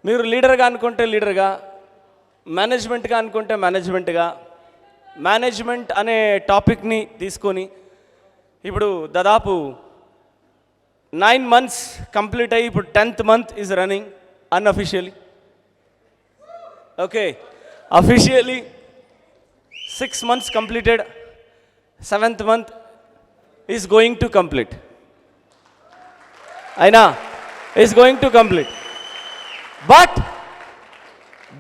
మీరు లీడర్గా అనుకుంటే లీడర్గా, మేనేజ్మెంట్గా అనుకుంటే మేనేజ్మెంట్గా, మేనేజ్మెంట్ అనే టాపిక్ని తీసుకొని ఇప్పుడు దాదాపు 9 months కంప్లీట్ అయ్యి ఇప్పుడు 10th month is running unofficially. Okay, officially 6 months completed, 7th month is going to complete. అయినా is going to complete. But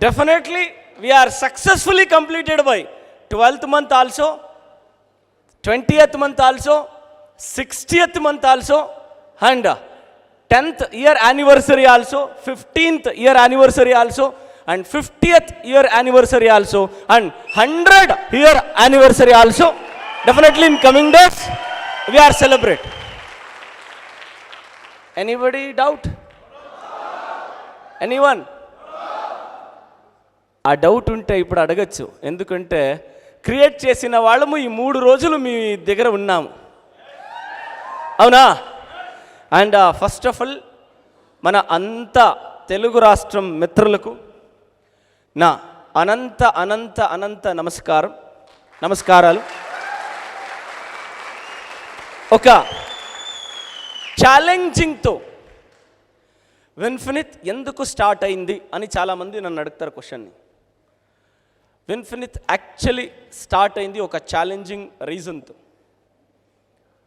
definitely we are successfully completed by 12th month also, 20th month also, 60th month also, and 10th year anniversary also, 15th year anniversary also, and 50th year anniversary also, and 100th year anniversary also. Definitely in coming days we are celebrate. Anybody doubt? Anyone? ఆ doubt ఉంటే ఇప్పుడు అడగచ్చు. ఎందుకంటే create చేసిన వాళ్ళము ఈ 3 రోజులు మీ దగ్గర ఉన్నాము, అవునా? అండ్ ఫస్ట్ ఆఫ్ ఆల్ మన అంత తెలుగు రాష్ట్రం మిత్రులకు నా అనంత అనంత అనంత నమస్కారాలు. ఒక ఛాలెంజింగ్తో విన్ఫినిత్ ఎందుకు స్టార్ట్ అయింది అని చాలామంది నన్ను అడుగుతారు క్వశ్చన్ని. విన్ఫినిత్ యాక్చువల్లీ స్టార్ట్ అయింది ఒక ఛాలెంజింగ్ రీజన్తో.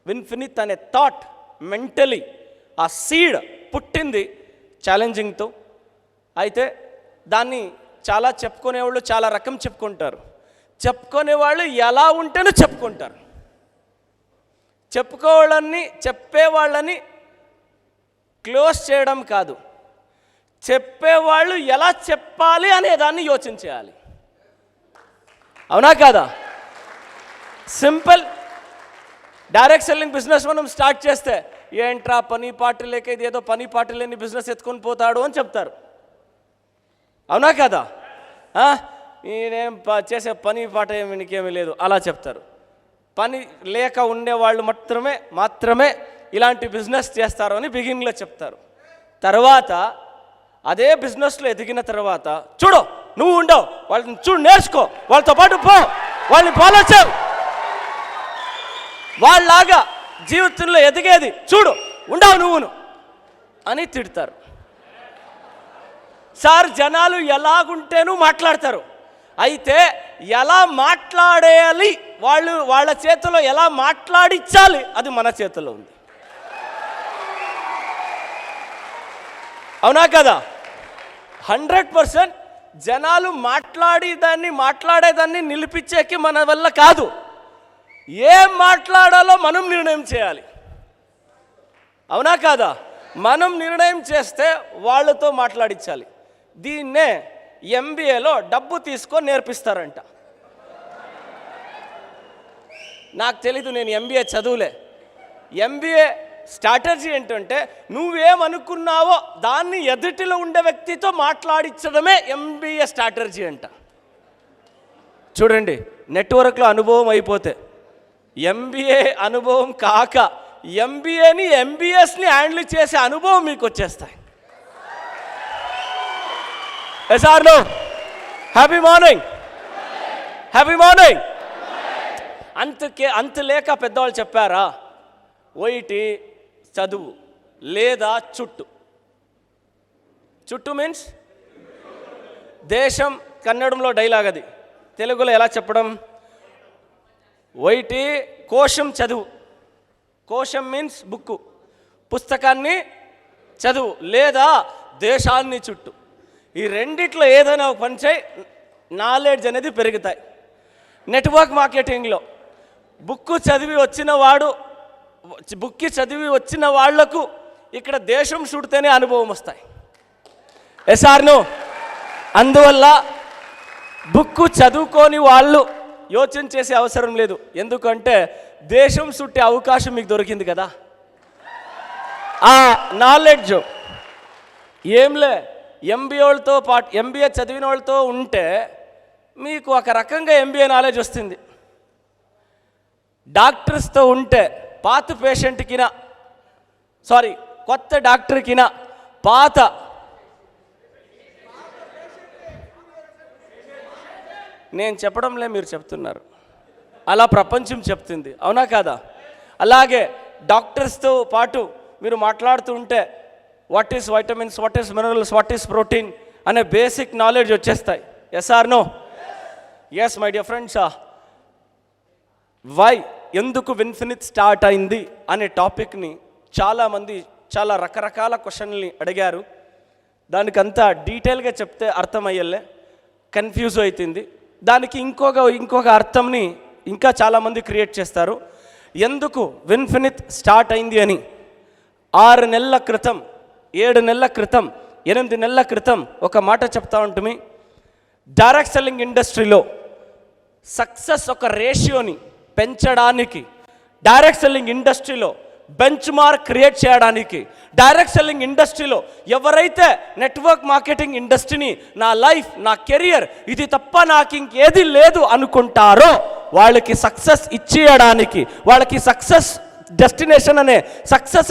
విన్ఫినిత్ అనే థాట్ మెంటలీ ఆ సీడ్ పుట్టింది ఛాలెంజింగ్తో. అయితే దాన్ని చాలా చెప్పుకునేవాళ్ళు చాలా రకం చెప్పుకుంటారు. చెప్పుకునేవాళ్ళు ఎలా ఉంటేనో చెప్పుకుంటారు. చెప్పేవాళ్ళని క్లోజ్ చేయడం కాదు, చెప్పేవాళ్ళు ఎలా చెప్పాలి అనే దాన్ని యోచించేయాలి, అవునా కాదా? సింపుల్. డైరెక్ట్ సెల్లింగ్ బిజినెస్ మనం స్టార్ట్ చేస్తే ఏంట్రా పని పాట లేక ఇది ఏదో పని పాట లేని బిజినెస్ ఎత్తుకొని పోతాడు అని చెప్తారు, అవునా కదా? ఈయనేం చేసే పని పాట ఏమికేమీ లేదు అలా చెప్తారు. పని లేక ఉండేవాళ్ళు మాత్రమే ఇలాంటి బిజినెస్ చేస్తారు అని బిగినింగ్లో చెప్తారు. తర్వాత అదే బిజినెస్లో ఎదిగిన తర్వాత చూడు నువ్వు ఉండవు, వాళ్ళని చూడు నేర్చుకో, వాళ్ళతో పాటు పో, వాళ్ళని ఫాలో చేయి, వాళ్ళలాగా జీవితంలో ఎదిగేది చూడు, ఉండవు నువ్వును అని తిడతారు. సార్ జనాలు ఎలాగుంటేనూ మాట్లాడతారు. అయితే ఎలా మాట్లాడేయాలి, వాళ్ళ చేతిలో ఎలా మాట్లాడించాలి అది మన చేతిలో ఉంది, అవునా కదా? 100% జనాలు మాట్లాడేదాన్ని నిలిపించేకి మన వల్ల కాదు. ఏం మాట్లాడాలో మనం నిర్ణయం చేయాలి, అవునా కాదా? మనం నిర్ణయం చేస్తే వాళ్ళతో మాట్లాడించాలి. దీన్నే MBAలో డబ్బు తీసుకొని నేర్పిస్తారంట. నాకు తెలీదు, నేను MBA చదువులే. MBA స్ట్రాటజీ ఏంటంటే నువ్వేమనుకున్నావో దాన్ని ఎదుటిలో ఉండే వ్యక్తితో మాట్లాడించడమే MBA స్ట్రాటజీ అంట. చూడండి, నెట్వర్క్లో అనుభవం అయిపోతే MBA అనుభవం కాక MBAని MBSని హ్యాండిల్ చేసే అనుభవం మీకు వచ్చేస్తాయి. ఎస్ఆర్లో హ్యాపీ మార్నింగ్, హ్యాపీ మార్నింగ్. అంత లేక పెద్దవాళ్ళు చెప్పారా, వైటి చదువు లేదా చుట్టు మీన్స్ దేశం. కన్నడంలో డైలాగ్ అది, తెలుగులో ఎలా చెప్పడం? వైటి కోశం చదువు, కోశం మీన్స్ బుక్కు, పుస్తకాన్ని చదువు, లేదా దేశాన్ని చుట్టు. ఈ రెండిట్లో ఏదైనా ఒక పని చేయి, నాలెడ్జ్ అనేది పెరుగుతాయి. నెట్వర్క్ మార్కెటింగ్లో బుక్కి చదివి వచ్చిన వాళ్లకు ఇక్కడ దేశం చుడితేనే అనుభవం వస్తాయి. ఎస్ఆర్ను అందువల్ల బుక్కు చదువుకొని వాళ్ళు యోచన చేసే అవసరం లేదు. ఎందుకంటే దేశం చుట్టే అవకాశం మీకు దొరికింది కదా. ఆ నాలెడ్జ్ ఏంలే MBAలతో పాటు MBA చదివిన వాళ్ళతో ఉంటే మీకు ఒక రకంగా MBA నాలెడ్జ్ వస్తుంది. డాక్టర్స్తో ఉంటే పాత పేషెంట్కినా కొత్త డాక్టర్కినా పాత నేను చెప్పడంలే, మీరు చెప్తున్నారు. అలా ప్రపంచం చెప్తుంది, అవునా కాదా? అలాగే డాక్టర్స్తో పాటు మీరు మాట్లాడుతూ ఉంటే what is vitamins, what is minerals, what is protein అనే బేసిక్ నాలెడ్జ్ వచ్చేస్తాయి. Yes or no? Yes my dear friends. Why, ఎందుకు విన్ఫినిత్ స్టార్ట్ అయింది అనే టాపిక్ని చాలామంది చాలా రకరకాల క్వశ్చన్ని అడిగారు. దానికంతా డీటెయిల్గా చెప్తే అర్థమయ్యేలే, కన్ఫ్యూజ్ అవుతుంది. దానికి ఇంకొక అర్థంని ఇంకా చాలామంది క్రియేట్ చేస్తారు. ఎందుకు విన్ఫినిత్ స్టార్ట్ అయింది అని 6 నెలల క్రితం, 7 నెలల క్రితం, 8 నెలల క్రితం ఒక మాట చెప్తా ఉంటుంది. డైరెక్ట్ సెల్లింగ్ ఇండస్ట్రీలో సక్సెస్ ఒక రేషియోని పెంచడానికి, డైరెక్ట్ సెల్లింగ్ ఇండస్ట్రీలో బెంచ్ మార్క్ క్రియేట్ చేయడానికి, డైరెక్ట్ సెల్లింగ్ ఇండస్ట్రీలో ఎవరైతే నెట్వర్క్ మార్కెటింగ్ ఇండస్ట్రీని నా లైఫ్, నా కెరియర్ ఇది తప్ప నాకు ఇంకేది లేదు అనుకుంటారో వాళ్ళకి సక్సెస్ ఇచ్చేయడానికి, వాళ్ళకి సక్సెస్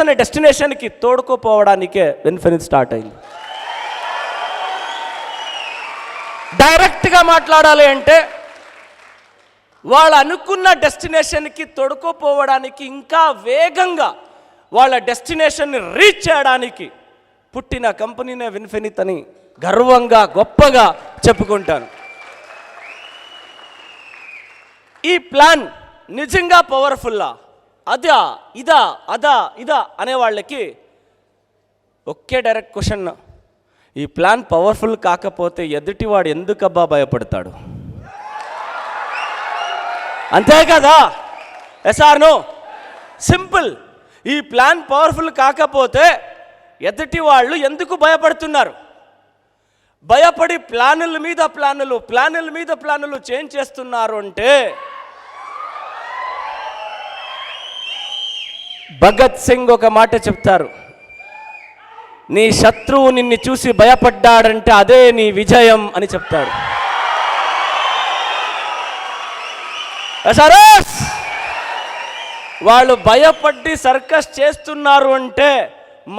అనే డెస్టినేషన్కి తోడుకోపోవడానికే విన్ఫినిత్ స్టార్ట్ అయింది. డైరెక్ట్గా మాట్లాడాలి అంటే వాళ్ళు అనుకున్న డెస్టినేషన్కి తొడుకోపోవడానికి, ఇంకా వేగంగా వాళ్ళ డెస్టినేషన్ని రీచ్ చేయడానికి పుట్టిన కంపెనీనే విన్ఫినిత్ అని గర్వంగా గొప్పగా చెప్పుకుంటాను. ఈ ప్లాన్ నిజంగా పవర్ఫుల్లా, అదా ఇదా అనే వాళ్ళకి ఒకే డైరెక్ట్ క్వశ్చన్, ఈ ప్లాన్ పవర్ఫుల్ కాకపోతే ఎదుటివాడు ఎందుకబ్బా భయపడతాడు? అంతే కదా? Yes or no? సింపుల్. ఈ ప్లాన్ పవర్ఫుల్ కాకపోతే ఎదుటి వాళ్ళు ఎందుకు భయపడుతున్నారు? భయపడి ప్లానుల మీద ప్లానులు చేంజ్ చేస్తున్నారు అంటే, భగత్ సింగ్ ఒక మాట చెప్తారు, నీ శత్రువు నిన్ను చూసి భయపడ్డాడంటే అదే నీ విజయం అని చెప్తాడు. వాళ్ళు భయపడి సర్కస్ చేస్తున్నారు అంటే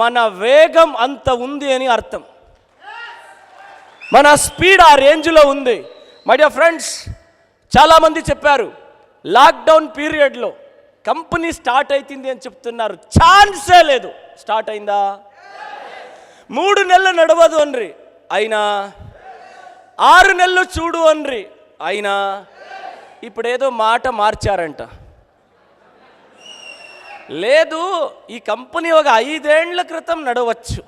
మన వేగం అంత ఉంది అని అర్థం, మన స్పీడ్ ఆ రేంజ్లో ఉంది. మై డియర్ ఫ్రెండ్స్, చాలామంది చెప్పారు లాక్డౌన్ పీరియడ్లో కంపెనీ స్టార్ట్ అవుతుంది అని చెప్తున్నారు. ఛాన్సే లేదు. స్టార్ట్ అయిందా? 3 నెలలు నడవదు అన్రి అయినా, 6 నెలలు చూడు అన్రి అయినా, ఇప్పుడు ఏదో మాట మార్చారంట. లేదు, ఈ కంపెనీ ఒక 5 ఏళ్ల క్రితం నడవచ్చు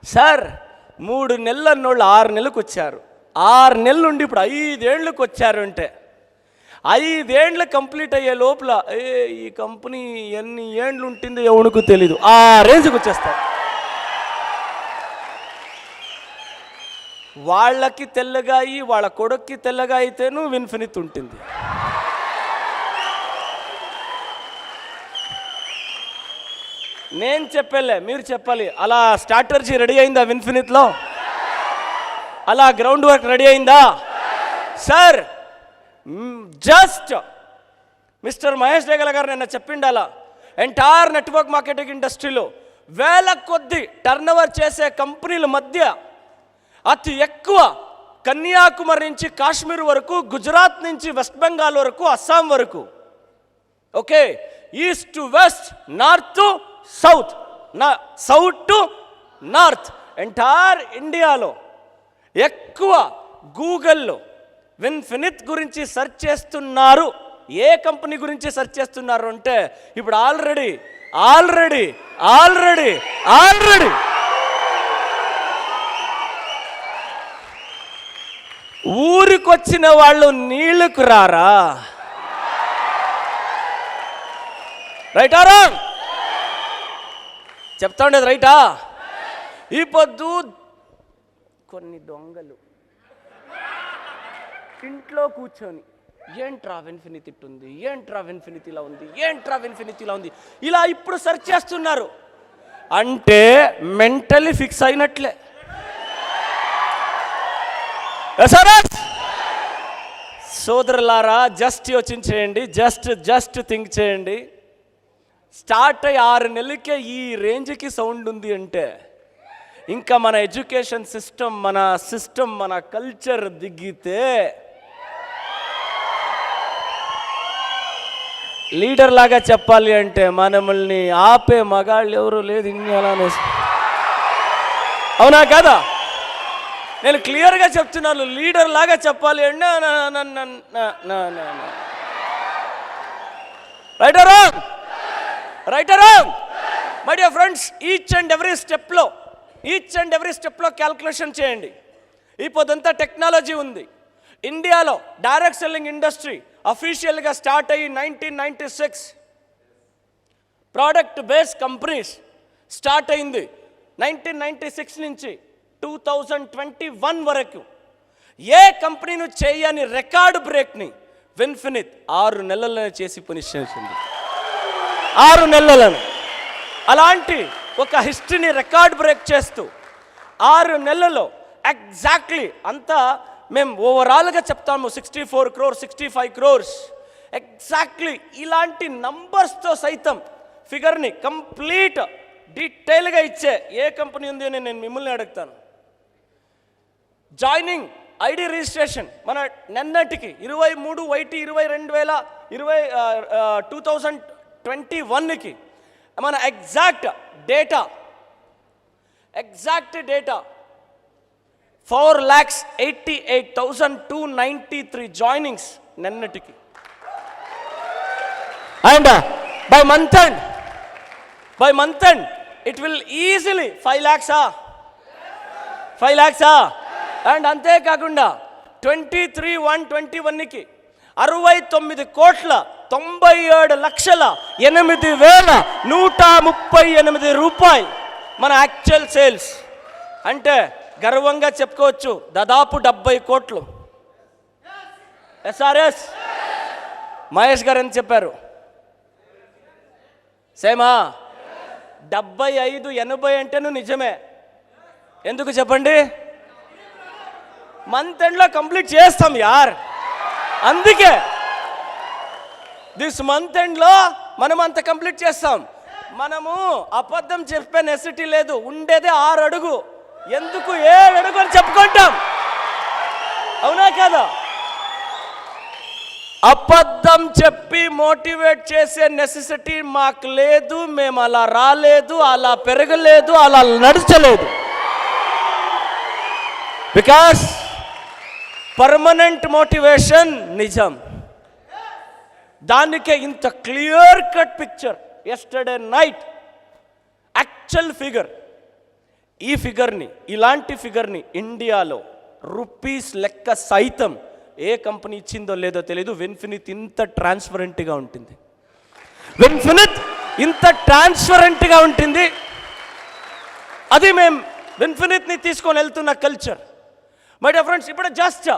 సార్. 3 నెలలు అన్నోళ్ళు 6 నెలలకు వచ్చారు, 6 నెలల నుండి ఇప్పుడు 5 ఏళ్ళకు వచ్చారు అంటే 5 ఏళ్ళు కంప్లీట్ అయ్యే లోపల ఈ కంపెనీ ఎన్ని ఏండ్లు ఉంటుందో ఎవరికి తెలీదు, ఆ రేంజ్కి వచ్చేస్తారు. వాళ్ళకి తెల్లగాయి, వాళ్ళ కొడుక్కి తెల్లగా అయితేనూ విన్ఫినిత్ ఉంటుంది. నేను చెప్పలే, మీరు చెప్పాలి. అలా స్ట్రాటజీ రెడీ అయిందా విన్ఫినిత్లో? అలా గ్రౌండ్ వర్క్ రెడీ అయిందా సార్? జస్ట్ మిస్టర్ మహేష్ డేగల గారు నిన్న చెప్పిండాలా, ఎంటైర్ నెట్వర్క్ మార్కెటింగ్ ఇండస్ట్రీలో వేల కొద్ది టర్నోవర్ చేసే కంపెనీల మధ్య అతి ఎక్కువ కన్యాకుమారి నుంచి కాశ్మీర్ వరకు, గుజరాత్ నుంచి వెస్ట్ బెంగాల్ వరకు, అస్సాం వరకు, okay, east to west, north to south, south to north, entire ఇండియాలో ఎక్కువ గూగుల్లో విన్ఫినిత్ గురించి సెర్చ్ చేస్తున్నారు. ఏ కంపెనీ గురించి సెర్చ్ చేస్తున్నారు అంటే ఇప్పుడు ఆల్రెడీ ఊరికొచ్చిన వాళ్ళు నీళ్ళకు రారా? రైటా రాంగ్? చెప్తా ఉండేది రైటా? ఈ పొద్దు కొన్ని దొంగలు ఇంట్లో కూర్చొని ఏంట్రా విన్ఫినిత్ ఇట్టుంది, ఏంట్రా విన్ఫినిత్ ఇలా ఉంది, ఏంట్రా విన్ఫినిత్ ఇలా ఉంది, ఇలా ఇప్పుడు సెర్చ్ చేస్తున్నారు అంటే మెంటలీ ఫిక్స్ అయినట్లే. సోదరులారా, జస్ట్ యోచించేయండి, జస్ట్ థింక్ చేయండి. స్టార్ట్ అయ్యి 6 నెలలకే ఈ రేంజ్కి సౌండ్ ఉంది అంటే ఇంకా మన ఎడ్యుకేషన్ సిస్టమ్, మన కల్చర్ దిగితే లీడర్ లాగా చెప్పాలి అంటే మనల్ని ఆపే మగాళ్ళు ఎవరు లేదు ఇండియాలోనే. అవునా కదా? నేను క్లియర్గా చెప్తున్నాను, లీడర్ లాగా చెప్పాలి అంటే right or wrong my dear friends, each and every స్టెప్లో క్యాల్కులేషన్ చేయండి. ఈ పొద్దంతా టెక్నాలజీ ఉంది. ఇండియాలో డైరెక్ట్ సెల్లింగ్ ఇండస్ట్రీ అఫీషియల్గా స్టార్ట్ అయ్యి 1996, ప్రోడక్ట్ బేస్ కంపెనీస్ స్టార్ట్ అయింది 1996 నుంచి 2021 వరకు. ఏ కంపెనీను చేయని రికార్డు బ్రేక్ని విన్ఫినిత్ 6 నెలలను చేసి ఫినిష్ చేసింది. 6 నెలలను. అలాంటి ఒక హిస్టరీని రికార్డ్ బ్రేక్ చేస్తూ 6 నెలల్లో ఎగ్జాక్ట్లీ అంతా మేము ఓవరాల్గా చెప్తాము 64 crores 65 crores ఎగ్జాక్ట్లీ ఇలాంటి నంబర్స్తో సైతం ఫిగర్ని కంప్లీట్ డీటెయిల్గా ఇచ్చే ఏ కంపెనీ ఉంది అని నేను మిమ్మల్ని అడుగుతాను. జాయినింగ్ ఐడి రిజిస్ట్రేషన్ మన నిన్నటికి 23/1/2021కి మన ఎగ్జాక్ట్ డేటా 4,88,293 జాయినింగ్స్ నిన్నటికి. And by month end it will easily 5 lakhs. And అంతేకాకుండా 23/1/21కి 69,97,8,138 రూపాయలు మన యాక్చువల్ సేల్స్. అంటే గర్వంగా చెప్పుకోవచ్చు దాదాపు 70 కోట్లు. ఎస్ఆర్ఎస్ మహేష్ గారు ఎంత చెప్పారు? సేమా 75, 80 అంటేను నిజమే. ఎందుకు చెప్పండి? మంత్ ఎండ్లో కంప్లీట్ చేస్తాం యార్. అందుకే దిస్ మంత్ ఎండ్లో మనం అంత కంప్లీట్ చేస్తాం. మనము అబద్ధం చెప్పే నెసిటీ లేదు. ఉండేదే 6 అడుగు. ఎందుకు 7 అడుగు అని చెప్పుకుంటాం. అవునా కదా? అబద్ధం చెప్పి మోటివేట్ చేసే నెసెసిటీ మాకు లేదు. మేము అలా రాలేదు, అలా పెరగలేదు, అలా నడచలేదు. బికాస్ పర్మనెంట్ మోటివేషన్ నిజం. దానికే ఇంత clear cut picture. Yesterday night actual figure. ఈ ఫిగర్ని, ఇలాంటి ఫిగర్ని ఇండియాలో రూపీస్ లెక్క సైతం ఏ కంపెనీ ఇచ్చిందో లేదో తెలియదు. విన్ఫినిత్ ఇంత ట్రాన్స్పరెంట్గా ఉంటుంది. అది మేము విన్ఫినిత్ని తీసుకొని వెళ్తున్న కల్చర్. మై డియర్ ఫ్రెండ్స్, ఇప్పుడు జస్ట్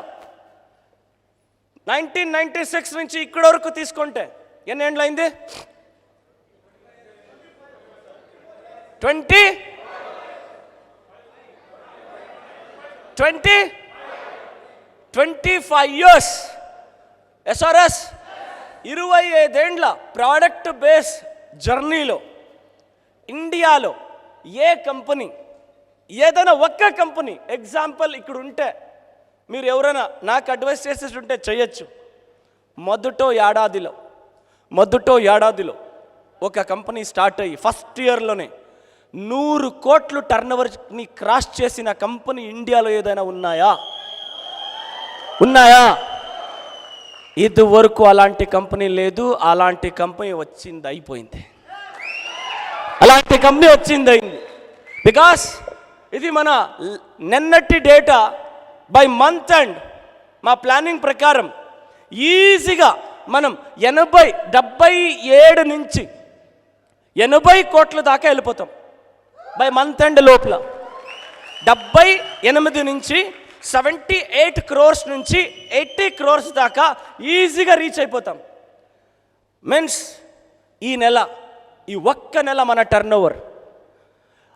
1996 నుంచి ఇక్కడ వరకు తీసుకుంటే ఎన్ని ఏండ్లు అయింది? 25 years. ఎస్ఆర్ఎస్ 25 ఏండ్ల ప్రోడక్ట్ బేస్ జర్నీలో ఇండియాలో ఏ కంపెనీ, ఏదైనా ఒక్క కంపెనీ ఎగ్జాంపుల్ ఇక్కడ ఉంటే మీరు ఎవరైనా నాకు అడ్వైస్ చేసేసి ఉంటే చేయొచ్చు. మొదటో ఏడాదిలో ఒక కంపెనీ స్టార్ట్ అయ్యి ఫస్ట్ ఇయర్లోనే 100 కోట్లు టర్నోవర్ని క్రాస్ చేసిన కంపెనీ ఇండియాలో ఏదైనా ఉన్నాయా? ఇదివరకు అలాంటి కంపెనీ లేదు. అలాంటి కంపెనీ వచ్చింది అయిపోయింది. బికాస్ ఇది మన నిన్నటి డేటా. బై మంత్ అండ్ మా ప్లానింగ్ ప్రకారం ఈజీగా మనం 77 నుంచి 80 కోట్ల దాకా వెళ్ళిపోతాం. బై మంత్ ఎండ్ లోపల 78 నుంచి 78 crores నుంచి 80 crores దాకా ఈజీగా రీచ్ అయిపోతాం. మీన్స్ ఈ ఒక్క నెల మన టర్నోవర్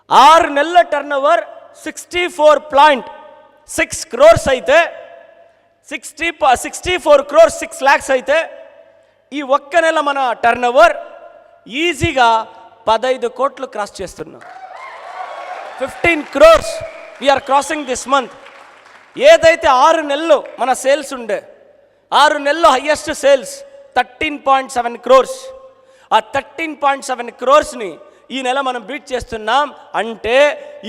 6 నెలల టర్నోవర్ 64.6 crores అయితే 64 crores 6 lakhs అయితే ఈ ఒక్క నెల మన టర్నోవర్ ఈజీగా 15 కోట్లు క్రాస్ చేస్తున్నాం. 15 crores we're crossing this month. ఏదైతే 6 నెలలు మన సేల్స్ ఉండే, 6 నెలల్లో హయ్యెస్ట్ సేల్స్ 13.7 crores. ఆ 13.7 crores ఈ నెల మనం బీట్ చేస్తున్నాం. అంటే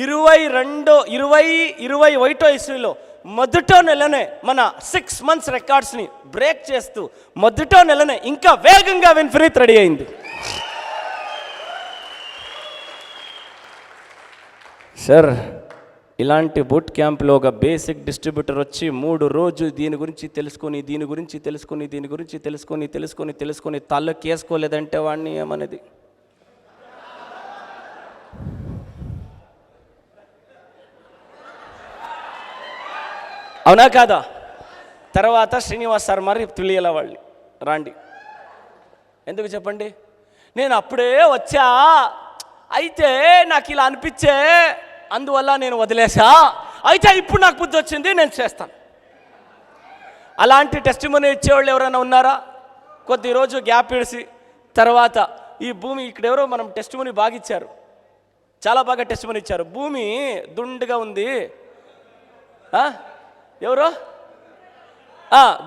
21వ ఇస్వీలో మొదటో నెలనే మన 6 months రికార్డ్స్ని బ్రేక్ చేస్తూ మొదటో నెలనే ఇంకా వేగంగా విన్ఫినిత్ రెడీ అయింది. సార్, ఇలాంటి బూట్ క్యాంప్లో ఒక బేసిక్ డిస్ట్రిబ్యూటర్ వచ్చి 3 రోజులు దీని గురించి తెలుసుకొని తలకేసుకోలేదంటే వాడిని ఏమనేది? అవునా కాదా? తర్వాత శ్రీనివాస్ సార్ మరి తెలియాల వాళ్ళు రాండి. ఎందుకు చెప్పండి? నేను అప్పుడే వచ్చా, అయితే నాకు ఇలా అనిపించే, అందువల్ల నేను వదిలేసా, అయితే ఇప్పుడు నాకు బుద్ధి వచ్చింది, నేను చేస్తాను. అలాంటి టెస్టిమనీ ఇచ్చేవాళ్ళు ఎవరైనా ఉన్నారా? కొద్ది రోజు గ్యాప్ ఇడిసి తర్వాత ఈ భూమి ఇక్కడ ఎవరో మనం టెస్టిమనీ బాగా ఇచ్చారు, చాలా బాగా టెస్టిమనీ ఇచ్చారు. భూమి దుండుగా ఉంది, ఎవరో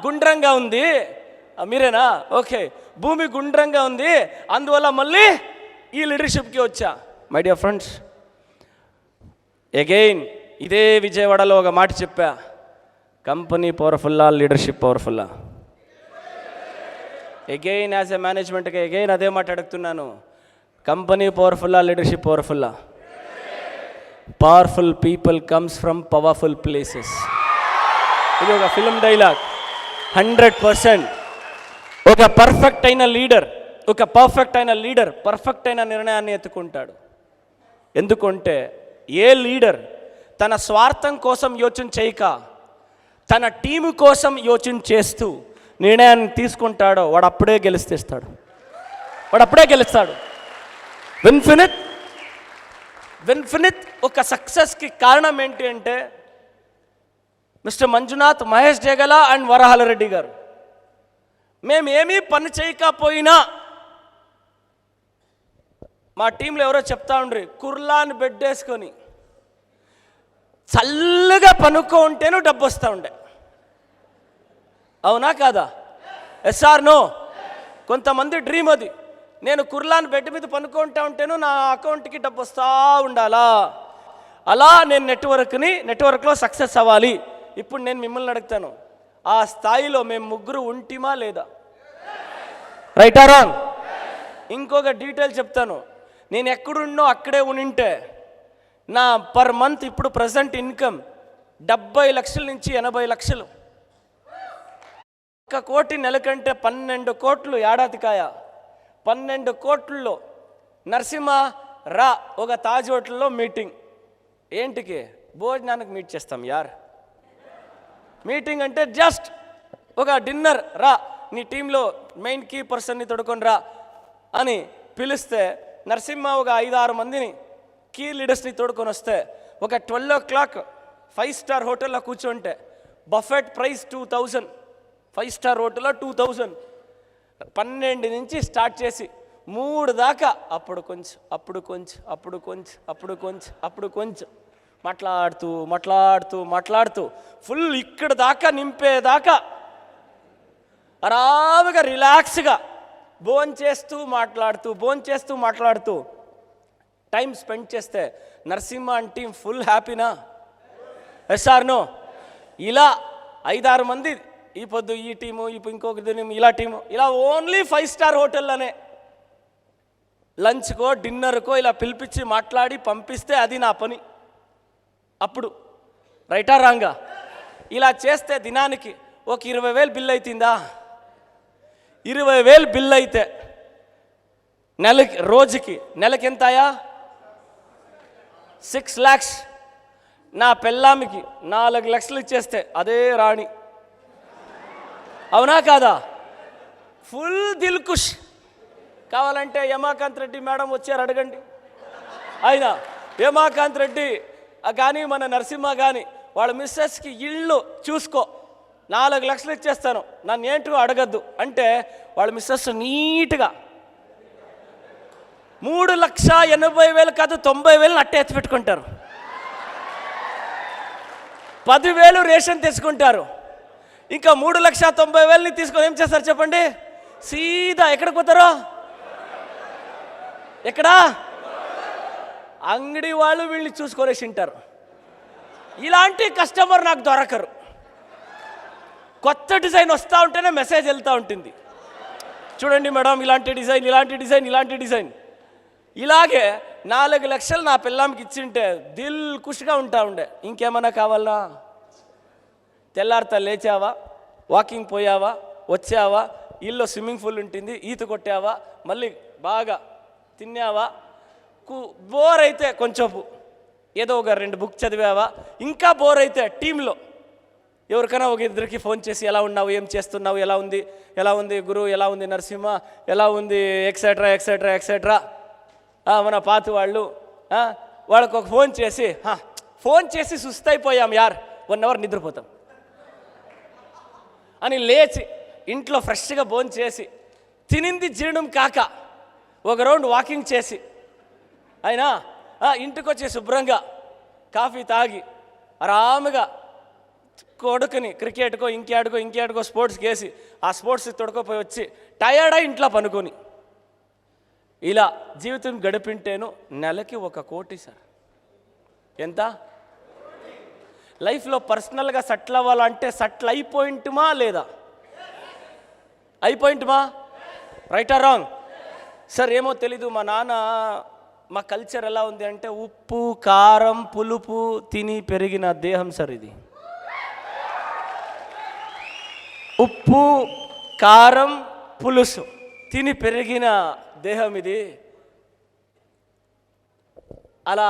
గుండ్రంగా ఉంది, మీరేనా? ఓకే, భూమి గుండ్రంగా ఉంది, అందువల్ల మళ్ళీ ఈ లీడర్షిప్కి వచ్చా. మై డియర్ ఫ్రెండ్స్, అగైన్ ఇదే విజయవాడలో ఒక మాట చెప్పా, కంపెనీ పవర్ఫుల్లా, లీడర్షిప్ పవర్ఫుల్లా? అగైన్ యాజ్ ఎ మేనేజ్మెంట్కి అగైన్ అదే మాట అడుగుతున్నాను, కంపెనీ పవర్ఫుల్లా, లీడర్షిప్ పవర్ఫుల్లా? Powerful people comes from powerful places. ఇది ఒక ఫిల్మ్ డైలాగ్. 100% ఒక పర్ఫెక్ట్ అయిన లీడర్ పర్ఫెక్ట్ అయిన నిర్ణయాన్ని ఎత్తుకుంటాడు. ఎందుకంటే ఏ లీడర్ తన స్వార్థం కోసం యోచన చేయక తన టీము కోసం యోచన చేస్తూ నిర్ణయాన్ని తీసుకుంటాడో వాడు అప్పుడే గెలుస్తాడు. విన్ఫినిత్ ఒక సక్సెస్కి కారణం ఏంటి అంటే మిస్టర్ మంజునాథ్, మహేష్ జగల అండ్ వరహాలరెడ్డి గారు. మేమేమీ పని చేయకపోయినా మా టీంలో ఎవరో చెప్తా ఉండ్రి, కుర్లాని బెడ్ వేసుకొని చల్లగా పనుకో ఉంటేనూ డబ్బు వస్తూ ఉండే. అవునా కాదా? Yes or no? కొంతమంది డ్రీమ్ అది, నేను కుర్లాని బెడ్ మీద పనుకుంటా ఉంటేను నా అకౌంట్కి డబ్బు వస్తూ ఉండాలా. అలా నేను నెట్వర్క్లో సక్సెస్ అవ్వాలి. ఇప్పుడు నేను మిమ్మల్ని అడుగుతాను, ఆ స్థాయిలో మేము ముగ్గురు ఉంటిమా లేదా? Right or wrong? ఇంకొక డీటెయిల్ చెప్తాను, నేను ఎక్కడున్నో అక్కడే ఉంటే నా పర్ మంత్ ఇప్పుడు ప్రజెంట్ ఇన్కమ్ 70 లక్షల నుంచి 80 లక్షలు. 1 కోటి నెల కంటే 12 కోట్లు ఏడాదికాయ. 12 కోట్లలో నరసింహ రా ఒక తాజ్ హోటల్లో మీటింగ్. ఏంటికి? భోజనానికి మీట్ చేస్తాం యార్. మీటింగ్ అంటే జస్ట్ ఒక డిన్నర్, రా నీ టీంలో మెయిన్ కీ పర్సన్ని తొడుకొని రా అని పిలిస్తే నరసింహ ఒక 5-6 మందిని కీ లీడర్స్ని తోడుకొని వస్తే ఒక 12 o'clock 5 star హోటల్లో కూర్చుంటే బఫెట్ ప్రైస్ 2000, 5 star హోటల్లో 2000. 12 నుంచి స్టార్ట్ చేసి 3 దాకా అప్పుడు కొంచెం మాట్లాడుతూ ఫుల్ ఇక్కడ దాకా నింపేదాకా ఆరాముగా రిలాక్స్గా భోంచేస్తూ మాట్లాడుతూ టైం స్పెండ్ చేస్తే నరసింహ అండ్ టీమ్ ఫుల్ హ్యాపీనా? Yes or no? ఇలా 5-6 మంది, ఈ పొద్దు ఈ టీము, ఇంకొక టీము, ఇలా ఓన్లీ 5 star హోటల్లోనే లంచ్కో డిన్నర్కో ఇలా పిలిపించి మాట్లాడి పంపిస్తే అది నా పని. అప్పుడు రైటా రాంగా? ఇలా చేస్తే దినానికి ఒక 20,000 బిల్ అవుతుందా? 20,000 బిల్ అయితే నెలకి ఎంతయా? 6 lakhs. నా పెళ్ళామికి 4 లక్షలు ఇచ్చేస్తే అదే రాణి. అవునా కాదా? ఫుల్ దిల్ ఖుష్. కావాలంటే యమాకాంత్ రెడ్డి మేడం వచ్చారు అడగండి. అయినా యమాకాంత్ రెడ్డి కానీ మన నరసింహ కానీ వాళ్ళ మిస్సెస్కి ఇళ్ళు చూసుకో, 4 లక్షలు ఇచ్చేస్తాను, నన్ను ఏంటో అడగద్దు అంటే వాళ్ళ మిస్సెస్ నీట్గా 3,80,000 కాదు 90,000 అట్టే ఎత్తి పెట్టుకుంటారు. 10,000 రేషన్ తెచ్చుకుంటారు. ఇంకా 3,90,000ని తీసుకొని ఏం చేస్తారు చెప్పండి? సీదా ఎక్కడికి పోతారో? ఎక్కడా? అంగడి వాళ్ళు వీళ్ళని చూసుకొనేసి ఉంటారు. ఇలాంటి కస్టమర్ నాకు దొరకరు. కొత్త డిజైన్ వస్తూ ఉంటేనే మెసేజ్ వెళ్తూ ఉంటుంది, చూడండి మేడం ఇలాంటి డిజైన్, ఇలాంటి డిజైన్, ఇలాంటి డిజైన్. ఇలాగే 4 లక్షలు నా పిల్లాంకి ఇచ్చింటే దిల్ ఖుషిగా ఉంటా ఉండే. ఇంకేమన్నా కావాలా? తెల్లారితో లేచావా, వాకింగ్ పోయావా, వచ్చావా, ఇల్లు స్విమ్మింగ్ పూల్ ఉంటుంది, ఈత కొట్టావా, మళ్ళీ బాగా తిన్నావా, బోర్ అయితే కొంచెం ఏదో ఒక 2 బుక్ చదివావా, ఇంకా బోర్ అయితే టీంలో ఎవరికైనా ఒక 2 ఫోన్ చేసి ఎలా ఉన్నావు, ఏం చేస్తున్నావు, ఎలా ఉంది గురు, ఎలా ఉంది నరసింహ, ఎలా ఉంది ఎక్సెట్రా ఎక్సెట్రా ఎక్సెట్రా, మన పాత వాళ్ళు వాళ్ళకు ఒక ఫోన్ చేసి సుస్తైపోయాం యార్, 1 అవర్ నిద్రపోతాం అని లేచి ఇంట్లో ఫ్రెష్గా భోజనం చేసి తినింది జీర్ణం కాక ఒక రౌండ్ వాకింగ్ చేసి అయినా ఇంటికి వచ్చి శుభ్రంగా కాఫీ తాగి ఆరాముగా కొడుకుని క్రికెట్కో ఇంకేడుకో స్పోర్ట్స్కి వేసి ఆ స్పోర్ట్స్ తొడుకోపోయి వచ్చి టయర్డ్ అయి ఇంట్లో పనుకొని ఇలా జీవితం గడిపింటేను నెలకి 1 కోటి సార్. ఎంత? లైఫ్లో పర్సనల్గా సెటిల్ అవ్వాలంటే సెటిల్ అయిపోయింటుమా లేదా? అయిపోయింటుమా? Right or wrong? సార్ ఏమో తెలీదు, మా నాన్న మా కల్చర్ ఎలా ఉంది అంటే ఉప్పు కారం పులుపు తిని పెరిగిన దేహం సార్ ఇది. ఉప్పు కారం పులుసు తిని పెరిగిన దేహం ఇది. అలా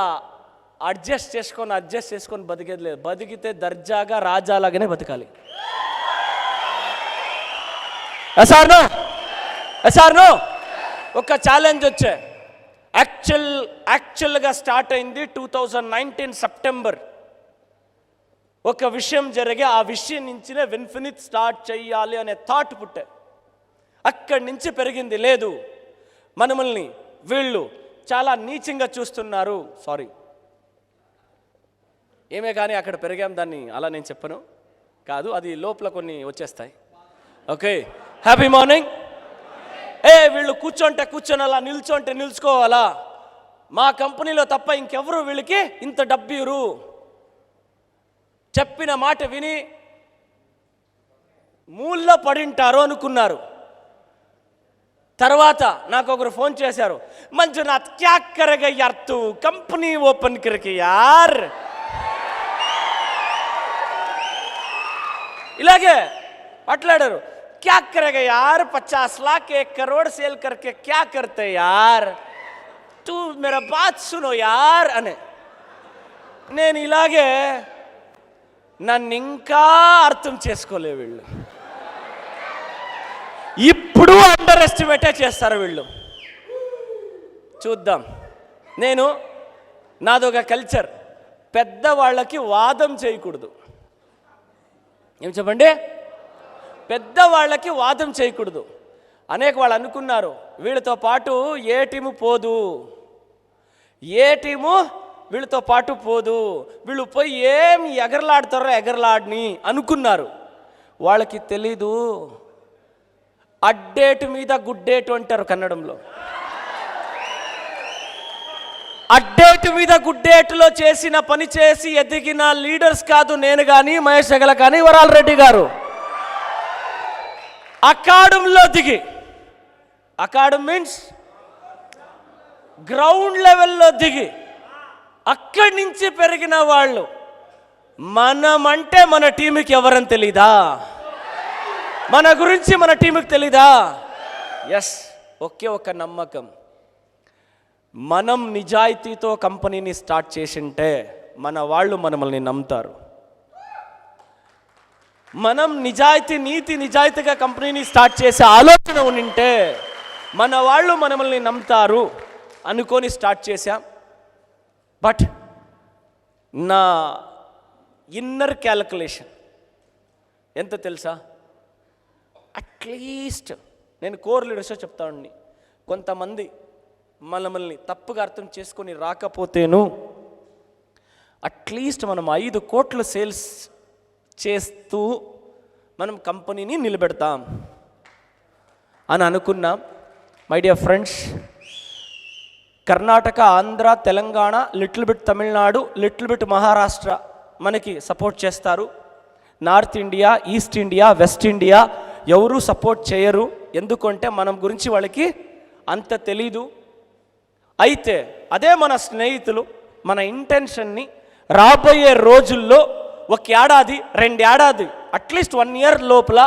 అడ్జస్ట్ చేసుకొని బతికేది లేదు. బతికితే దర్జాగా రాజాలాగానే బతకాలి. ఎసార్నో ఒక ఛాలెంజ్ వచ్చే యాక్చువల్గా స్టార్ట్ అయింది 2019 సెప్టెంబర్. ఒక విషయం జరిగే ఆ విషయం నుంచి విన్ఫినిట్ స్టార్ట్ చెయ్యాలి అనే థాట్ పుట్టే. అక్కడి నుంచి పెరిగింది. లేదు మనల్ని వీళ్ళు చాలా నీచంగా చూస్తున్నారు, సారీ ఏమే కానీ అక్కడ పెరిగాం, దాన్ని అలా నేను చెప్పను కాదు, అది లోపల కొన్ని వచ్చేస్తాయి. Okay, happy morning. వీళ్ళు కూర్చొని అలా నిల్చుకోవాలా, మా కంపెనీలో తప్ప ఇంకెవరు వీళ్ళకి ఇంత డబ్బీరు, చెప్పిన మాట విని మూల్లో పడింటారు అనుకున్నారు. తర్వాత నాకు ఒకరు ఫోన్ చేశారు, మంజునాథ్ క్యా కరేగా యార్ తూ కంపెనీ ఓపెన్ కర్కే యార్. ఇలాగే మాట్లాడారు. क्या करेगा यार, 50 लाख 1 करोड़ सेल करके क्या करते यार, तू मेरा बात सुनो यार అనే. నేను ఇలాగే నన్ను ఇంకా అర్థం చేసుకోలే వీళ్ళు. ఇప్పుడు అండర్ ఎస్టిమేటే చేస్తారు వీళ్ళు. చూద్దాం. నాదొక కల్చర్, పెద్దవాళ్ళకి వాదం చేయకూడదు. ఏం చెప్పండి? పెద్దవాళ్ళకి వాదం చేయకూడదు. అనేక వాళ్ళు అనుకున్నారు వీళ్ళతో పాటు ఏ టీము పోదు, వీళ్ళతో పాటు పోదు, వీళ్ళు పోయి ఏం ఎగరలాడతారో ఎగరలాడని అనుకున్నారు. వాళ్ళకి తెలీదు అడ్డేటు మీద గుడ్డేటు అంటారు కన్నడంలో. అడ్డేటు మీద గుడ్డేటులో చేసిన పని చేసి ఎదిగిన లీడర్స్ కాదు నేను కానీ, మహేష్ జగల కానీ, వరాల్ రెడ్డి గారు. అకాడమీలో దిగి, అకాడమీ మీన్స్ గ్రౌండ్ లెవెల్లో దిగి అక్కడి నుంచి పెరిగిన వాళ్ళు. మనమంటే మన టీంకి ఎవరని తెలీదా? మన గురించి మన టీంకి తెలీదా? ఎస్, ఒకే ఒక నమ్మకం, మనం నిజాయితీతో కంపెనీని స్టార్ట్ చేసింటే మన వాళ్ళు మనల్ని నమ్ముతారు. మనం నిజాయితీగా కంపెనీని స్టార్ట్ చేసే ఆలోచన ఉంటే మన వాళ్ళు మనల్ని నమ్ముతారు అనుకొని స్టార్ట్ చేశాం. బట్ నా ఇన్నర్ క్యాలిక్యులేషన్ ఎంత తెలుసా? అట్లీస్ట్ నేను కోర్ లీడర్స్లో చెప్తా ఉండి, కొంతమంది మనల్ని తప్పుగా అర్థం చేసుకొని రాకపోతేను అట్లీస్ట్ మనం 5 కోట్లు సేల్స్ చేస్తూ మనం కంపెనీని నిలబెడతాం అని అనుకున్నాం. My dear friends, Karnataka, Andhra, Telangana, little bit Tamil Nadu, little bit Maharashtra మనకి సపోర్ట్ చేస్తారు. North India, east India, west India ఎవరూ సపోర్ట్ చేయరు. ఎందుకంటే మనం గురించి వాళ్ళకి అంత తెలీదు. అయితే అదే మన స్నేహితులు మన ఇంటెన్షన్ని రాబోయే రోజుల్లో 1 ఏడాది 2 ఏడాది అట్లీస్ట్ 1 ఇయర్ లోపల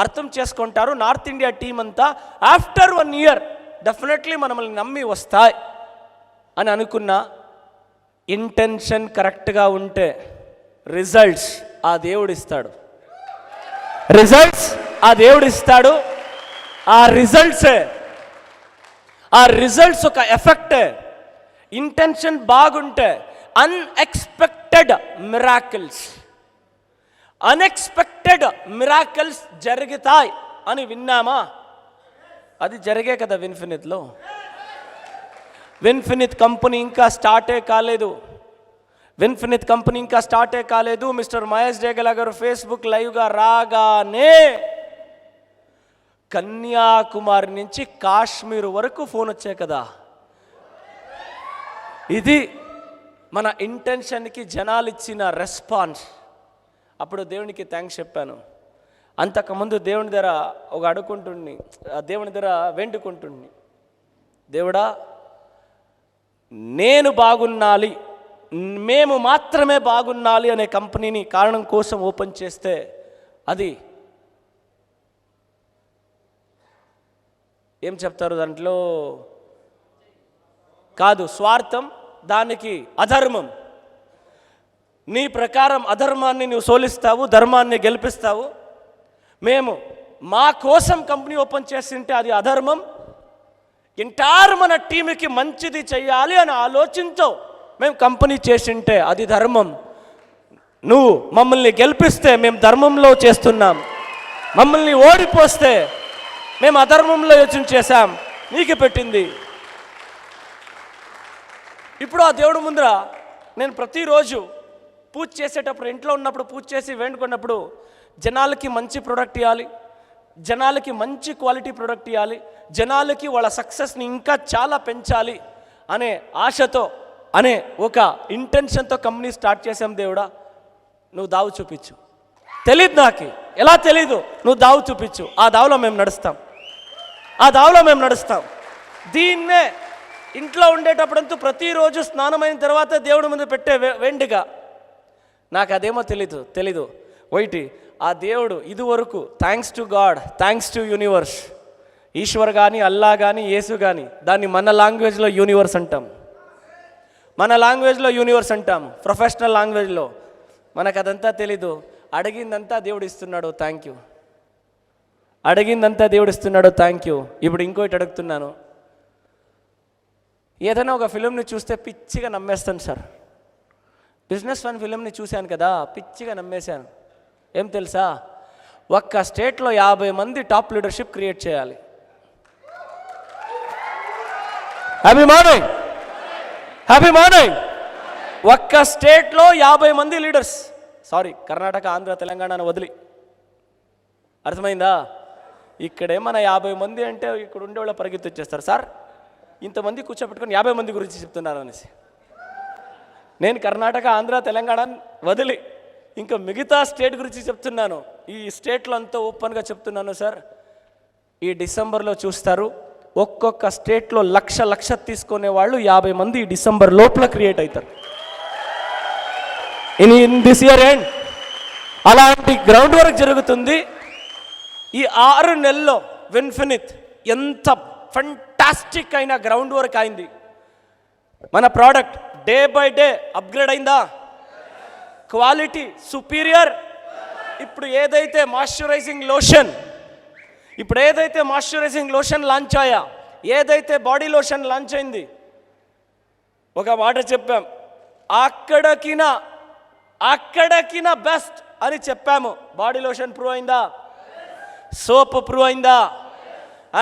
అర్థం చేసుకుంటారు. నార్త్ ఇండియా టీం అంతా ఆఫ్టర్ 1 ఇయర్ డెఫినెట్లీ మనల్ని నమ్మి వస్తాయి అని అనుకున్నా. ఇంటెన్షన్ కరెక్ట్గా ఉంటే రిజల్ట్స్ ఆ దేవుడు ఇస్తాడు. రిజల్ట్స్ ఆ దేవుడు ఇస్తాడు. ఆ రిజల్ట్స్ ఒక ఎఫెక్ట్. ఇంటెన్షన్ బాగుంటే అన్ఎక్స్పెక్టెడ్ మిరాకిల్స్ జరుగుతాయి అని విన్నామా? అది జరిగే కదా విన్ఫినిత్లో. విన్ఫినిత్ కంపెనీ ఇంకా స్టార్టే కాలేదు. మిస్టర్ మహేష్ జయగల గారు ఫేస్బుక్ లైవ్గా రాగానే కన్యాకుమారి నుంచి కాశ్మీర్ వరకు ఫోన్ వచ్చాయి కదా. ఇది మన ఇంటెన్షన్కి జనాలు ఇచ్చిన రెస్పాన్స్. అప్పుడు దేవునికి థ్యాంక్స్ చెప్పాను. అంతకుముందు దేవుని దగ్గర దేవుని దగ్గర వెంటుకుంటుండి, దేవుడా నేను బాగున్నాలి, మేము మాత్రమే బాగున్నాలి అనే కంపెనీని కారణం కోసం ఓపెన్ చేస్తే అది ఏం చెప్తారు దాంట్లో కాదు, స్వార్థం, దానికి అధర్మం. నీ ప్రకారం అధర్మాన్ని నువ్వు సోలిస్తావు, ధర్మాన్ని గెలిపిస్తావు. మేము మా కోసం కంపెనీ ఓపెన్ చేస్తుంటే అది అధర్మం. ఎంటైర్ మన టీంకి మంచిది చెయ్యాలి అని ఆలోచించో మేము కంపెనీ చేసింటే అది ధర్మం. నువ్వు మమ్మల్ని గెలిపిస్తే మేము ధర్మంలో చేస్తున్నాం, మమ్మల్ని ఓడిపోస్తే మేము అధర్మంలో యోచన చేశాం. నీకు పెట్టింది. ఇప్పుడు ఆ దేవుడు ముందర నేను ప్రతిరోజు పూజ చేసేటప్పుడు, ఇంట్లో ఉన్నప్పుడు పూజ చేసి వేడుకున్నప్పుడు జనాలకి మంచి ప్రోడక్ట్ ఇవ్వాలి, జనాలకి మంచి క్వాలిటీ ప్రోడక్ట్ ఇవ్వాలి, జనాలకి వాళ్ళ సక్సెస్ని ఇంకా చాలా పెంచాలి అనే ఆశతో, అనే ఒక ఇంటెన్షన్తో కంపెనీ స్టార్ట్ చేసాం. దేవుడా నువ్వు దావు చూపించు. తెలీదు నాకు, ఎలా తెలీదు, నువ్వు దావు చూపించు. ఆ దావులో మేము నడుస్తాం. దీన్నే ఇంట్లో ఉండేటప్పుడంతూ ప్రతిరోజు స్నానమైన తర్వాత దేవుడి ముందు పెట్టే వెండిగా. నాకు అదేమో తెలీదు వైటి ఆ దేవుడు ఇదివరకు thanks to God, thanks to universe, Ishwar కానీ అల్లా కానీ యేసు కానీ దాన్ని మన లాంగ్వేజ్లో యూనివర్స్ అంటాం, ప్రొఫెషనల్ లాంగ్వేజ్లో. మనకు అదంతా తెలీదు. అడిగిందంతా దేవుడు ఇస్తున్నాడు, థ్యాంక్ యూ. ఇప్పుడు ఇంకోటి అడుగుతున్నాను. ఏదైనా ఒక ఫిలింని చూస్తే పిచ్చిగా నమ్మేస్తాను సార్. బిజినెస్ వన్ ఫిలింని చూశాను కదా, పిచ్చిగా నమ్మేశాను. ఏం తెలుసా, ఒక్క స్టేట్లో 50 మంది టాప్ లీడర్షిప్ క్రియేట్ చేయాలి. Happy morning. ఒక్క స్టేట్లో 50 మంది లీడర్స్, సారీ కర్ణాటక, ఆంధ్ర, తెలంగాణను వదిలి. అర్థమైందా? ఇక్కడేమన్నా 50 మంది అంటే ఇక్కడ ఉండేవాళ్ళు పరిగెత్తి వచ్చేస్తారు. సార్ ఇంతమంది కూర్చోబెట్టుకొని 50 మంది గురించి చెప్తున్నారు అనేసి. నేను కర్ణాటక, ఆంధ్ర, తెలంగాణ వదిలి ఇంకా మిగతా స్టేట్ గురించి చెప్తున్నాను. ఈ స్టేట్లో అంతా ఓపెన్గా చెప్తున్నాను సార్. ఈ డిసెంబర్లో చూస్తారు, ఒక్కొక్క స్టేట్లో లక్ష తీసుకునే వాళ్ళు 50 మంది ఈ డిసెంబర్ లోపల క్రియేట్ అవుతారు. ఇన్ దిస్ ఇయర్ ఎండ్ అలాంటి గ్రౌండ్ వర్క్ జరుగుతుంది. ఈ 6 నెలల్లో విన్ఫినిత్ ఎంత ఫంటాస్టిక్ అయిన గ్రౌండ్ వర్క్ అయింది. మన product day by day upgrade అయిందా, క్వాలిటీ సుపీరియర్. ఇప్పుడు ఏదైతే మాయిశ్చరైజింగ్ లోషన్ లాంచ్ అయ్యా, ఏదైతే బాడీ లోషన్ లాంచ్ అయింది, ఒక మాట చెప్పాం, అక్కడకిన బెస్ట్ అని చెప్పాము. బాడీ లోషన్ ప్రూవ్ అయిందా, సోప్ ప్రూవ్ అయిందా,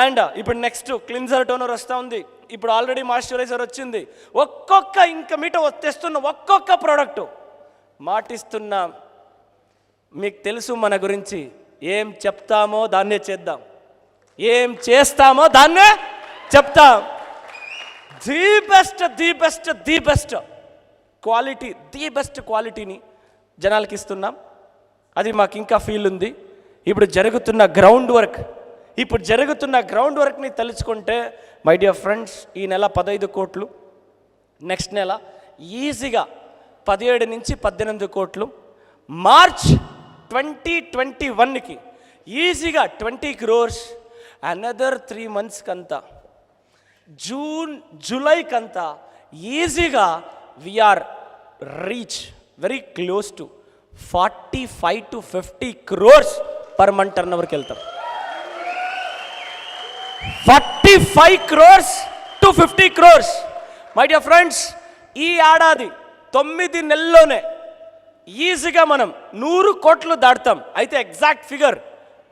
అండ్ ఇప్పుడు నెక్స్ట్ క్లిన్జర్ టోనర్ వస్తూ ఉంది. ఇప్పుడు ఆల్రెడీ మాయిశ్చరైజర్ వచ్చింది. ఒక్కొక్క ఇంకా మీట తెస్తున్న ఒక్కొక్క ప్రోడక్టు మాటిస్తున్నా. మీకు తెలుసు మన గురించి, ఏం చెప్తామో దాన్నే చేద్దాం, ఏం చేస్తామో దాన్నే చెప్తాం. The best quality, the best క్వాలిటీని జనాలకి ఇస్తున్నాం. అది మాకు ఇంకా ఫీల్ ఉంది. ఇప్పుడు జరుగుతున్న గ్రౌండ్ వర్క్ని తలుచుకుంటే మై డియర్ ఫ్రెండ్స్, ఈ నెల 15 కోట్లు, నెక్స్ట్ నెల ఈజీగా 17 నుంచి 18 కోట్లు, మార్చ్ 2021కి ఈజీగా 20 crores, అనదర్ 3 months కంతా, జూన్ జూలైకంతా ఈజీగా we are reach very close to 45 to 50 crores per month టర్న్ ఓవర్కి వెళ్తాం. 45 crores to 50 crores. My dear friends, ఈ ఏడాది 9 నెలల్లోనే ఈజీగా మనం 100 కోట్లు దాటుతాం. అయితే ఎగ్జాక్ట్ ఫిగర్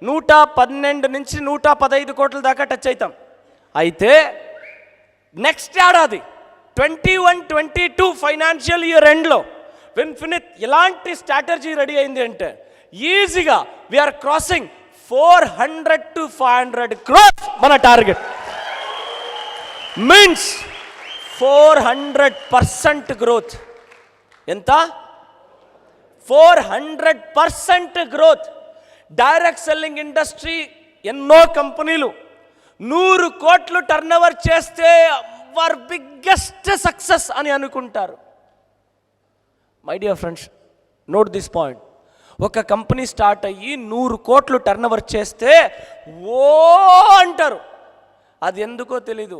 112 నుంచి 115 కోట్ల దాకా టచ్ అవుతాం. అయితే నెక్స్ట్ ఏడాది 21-22 ఫైనాన్షియల్ ఇయర్ ఎండ్లో విన్ఫినిట్ ఎలాంటి స్ట్రాటజీ రెడీ అయింది అంటే ఈజీగా వీఆర్ క్రాసింగ్ 400 to 500 crores మన టార్గెట్. Means 400% growth. ఎంత? 400% గ్రోత్. డైరెక్ట్ సెల్లింగ్ ఇండస్ట్రీ ఎన్నో కంపెనీలు 100 కోట్లు టర్న్ ఓవర్ చేస్తే అవర్ బిగ్గెస్ట్ సక్సెస్ అని అనుకుంటారు. My dear friends, note this point. ఒక కంపెనీ స్టార్ట్ అయ్యి 100 కోట్లు టర్న్ ఓవర్ చేస్తే ఓ అంటారు. అది ఎందుకో తెలీదు.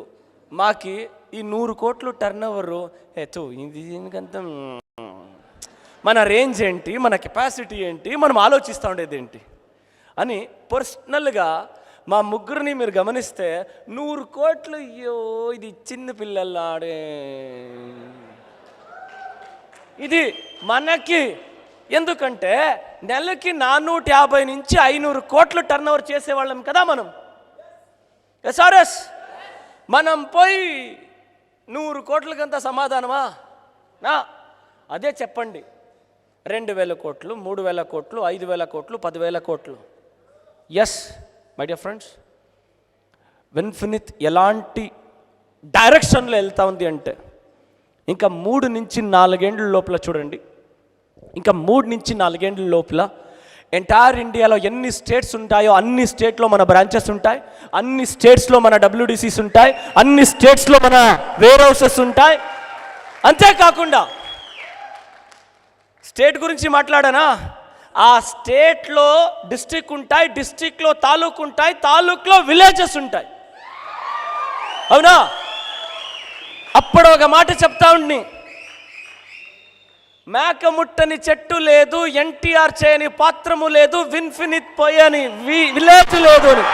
మాకి ఈ 100 కోట్లు టర్న్ ఓవరు ఇది ఎందుకంత, మన రేంజ్ ఏంటి, మన కెపాసిటీ ఏంటి, మనం ఆలోచిస్తూ ఉండేది ఏంటి అని పర్సనల్గా మా ముగ్గురిని మీరు గమనిస్తే 100 కోట్లు, అయ్యో ఇది చిన్న పిల్లలు ఆడే, ఇది మనకి. ఎందుకంటే నెలకి 450 నుంచి 500 కోట్లు టర్న్ ఓవర్ చేసేవాళ్ళం కదా మనం. ఎస్ఆర్ఎస్ మనం పోయి 100 కోట్లకంత సమాధానమా? అదే చెప్పండి. 2000 కోట్లు, 3000 కోట్లు, 5000 కోట్లు, 10,000 కోట్లు. ఎస్ మై డియర్ ఫ్రెండ్స్, విన్ఫినిట్ ఎలాంటి డైరెక్షన్లో వెళ్తా ఉంది అంటే ఇంకా 3 నుంచి 4 ఏళ్ళ లోపల చూడండి, ఇంకా 3 నుంచి 4 ఏళ్ళ లోపల ఎంటైర్ ఇండియాలో ఎన్ని స్టేట్స్ ఉంటాయో అన్ని స్టేట్లో మన బ్రాంచెస్ ఉంటాయి, అన్ని స్టేట్స్లో మన WDCs ఉంటాయి, అన్ని స్టేట్స్లో మన వేర్ హౌసెస్ ఉంటాయి. అంతేకాకుండా స్టేట్ గురించి మాట్లాడానా, ఆ స్టేట్లో డిస్ట్రిక్ట్ ఉంటాయి, డిస్ట్రిక్ట్లో తాలూకు ఉంటాయి, తాలూకులో విలేజెస్ ఉంటాయి. అవునా? అప్పుడు ఒక మాట చెప్తా ఉండి, మేకముట్టని చెట్టు లేదు, ఎన్టీఆర్ చేయని పాత్రము లేదు, విన్ఫినిట్ పోయని విలేజ్ లేదు అని.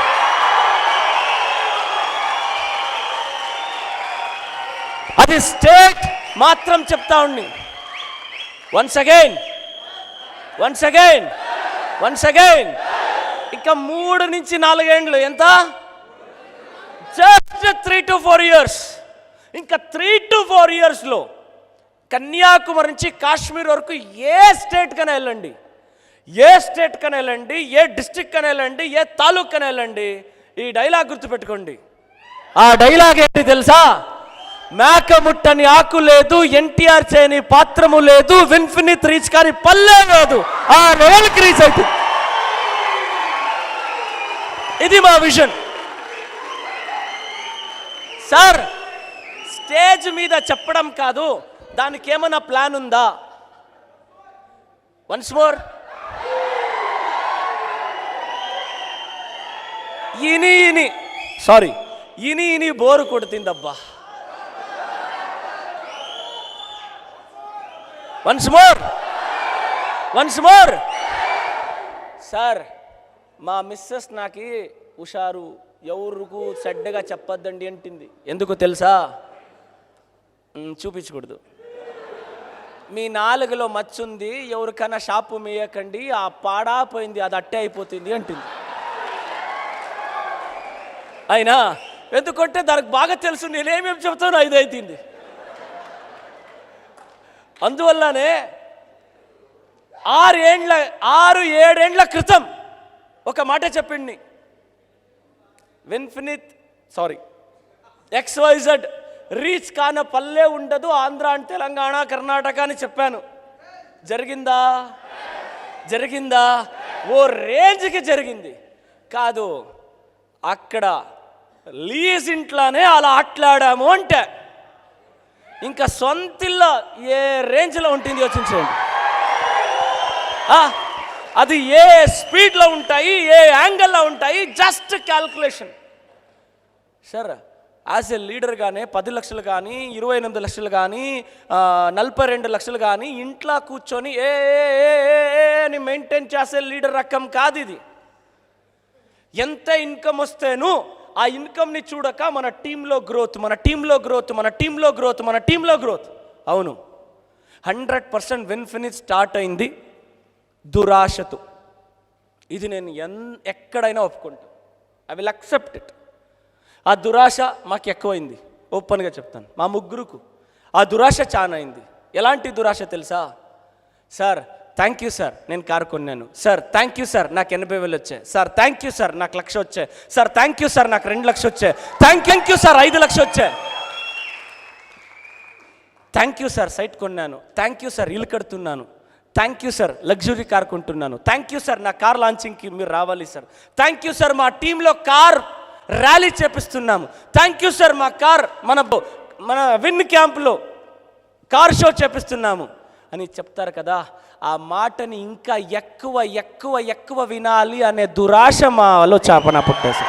అది స్టేట్ మాత్రం చెప్తా ఉండి. వన్స్ అగైన్ ఇంకా 3 నుంచి 4 ఏళ్ళు ఎంత? Just 3 to 4 years. ఇంకా 3 to 4 yearsలో కన్యాకుమారి నుంచి కాశ్మీర్ వరకు ఏ స్టేట్ కన్నా వెళ్ళండి, ఏ డిస్ట్రిక్ట్ కన్నా వెళ్ళండి, ఏ తాలూకు కన్నా వెళ్ళండి, ఈ డైలాగ్ గుర్తుపెట్టుకోండి. ఆ డైలాగ్ ఏంటి తెలుసా? మేకముట్టని ఆకు లేదు, ఎన్టీఆర్ చేయని పాత్రము లేదు, విన్ఫినిట్ రీచ్ కానీ పల్లె లేదు, ఆ లెవెల్కి రీచ్ అవుతుంది. ఇది మా విజన్. సార్, స్టేజ్ మీద చెప్పడం కాదు, దానికి ఏమైనా ప్లాన్ ఉందా? వన్స్ మోర్, ఇని బోరు కొడుతుందబ్బా. వన్స్ మోర్ సార్, మా మిస్సెస్ నాకి హుషారు, ఎవరికి చెడ్డగా చెప్పొద్దండి అంటుంది. ఎందుకు తెలుసా? చూపించకూడదు. మీ నాలుగులో మచ్చుంది, ఎవరికైనా షాపు మేయకండి, ఆ పాడా పోయింది, అది అట్టే అయిపోతుంది అంటుంది. అయినా ఎందుకంటే దానికి బాగా తెలుసు నేనేమేమి చెప్తానో ఇది అవుతుంది. అందువల్లనే 6-7 క్రితం ఒక మాట చెప్పింది. XYZ రీచ్ కాన పల్లె ఉండదు, ఆంధ్ర అండ్ తెలంగాణ కర్ణాటక అని చెప్పాను. జరిగిందా? ఓ రేంజ్కి జరిగింది కాదు. అక్కడ లీజ్ ఇంట్లోనే అలా ఆటలాడాము అంటే ఇంకా సొంతిల్లో ఏ రేంజ్లో ఉంటుంది యోచించండి. అది ఏ స్పీడ్లో ఉంటాయి, ఏ యాంగిల్లో ఉంటాయి, just calculation. Sir as a లీడర్గానే 10 లక్షలు కానీ 28 లక్షలు కానీ 42 లక్షలు కానీ ఇంట్లో కూర్చొని అని మెయింటైన్ చేసే లీడర్ రకం కాదు ఇది. ఎంత ఇన్కమ్ వస్తేనూ ఆ ఇన్కమ్ని చూడక మన టీంలో గ్రోత్. అవును, 100% విన్ఫినిట్ స్టార్ట్ అయింది దురాశతో. ఇది నేను ఎక్కడైనా ఒప్పుకుంటా. I will accept it. ఆ దురాశ మాకు ఎక్కువైంది, ఓపెన్గా చెప్తాను. మా ముగ్గురుకు ఆ దురాశ చాలా అయింది. ఎలాంటి దురాశ తెలుసా? సార్ థ్యాంక్ యూ సార్, నేను కారు కొన్నాను. సార్ థ్యాంక్ యూ సార్, నాకు 80,000 వచ్చాయి. సార్ థ్యాంక్ యూ సార్, నాకు 1,00,000 వచ్చాయి. సార్ థ్యాంక్ యూ సార్, నాకు 2 లక్షలు వచ్చాయి. థ్యాంక్ యూ సార్, 5 లక్షలు వచ్చాయి. థ్యాంక్ యూ సార్, సైట్ కొన్నాను. థ్యాంక్ యూ సార్, ఇల్లు కడుతున్నాను. Thank you sir, luxury car కొంటున్నాను. థ్యాంక్ యూ సార్, నా కార్ లాంచింగ్కి మీరు రావాలి సార్. థ్యాంక్ యూ సార్, మా టీంలో కార్ ర్యాలీ చేపిస్తున్నాము. థ్యాంక్ యూ సార్, మా కార్ మన విన్ క్యాంప్లో కార్ షో చేపిస్తున్నాము అని చెప్తారు కదా. ఆ మాటని ఇంకా ఎక్కువ వినాలి అనే దురాశ మాలో చాపన పుట్టేసి.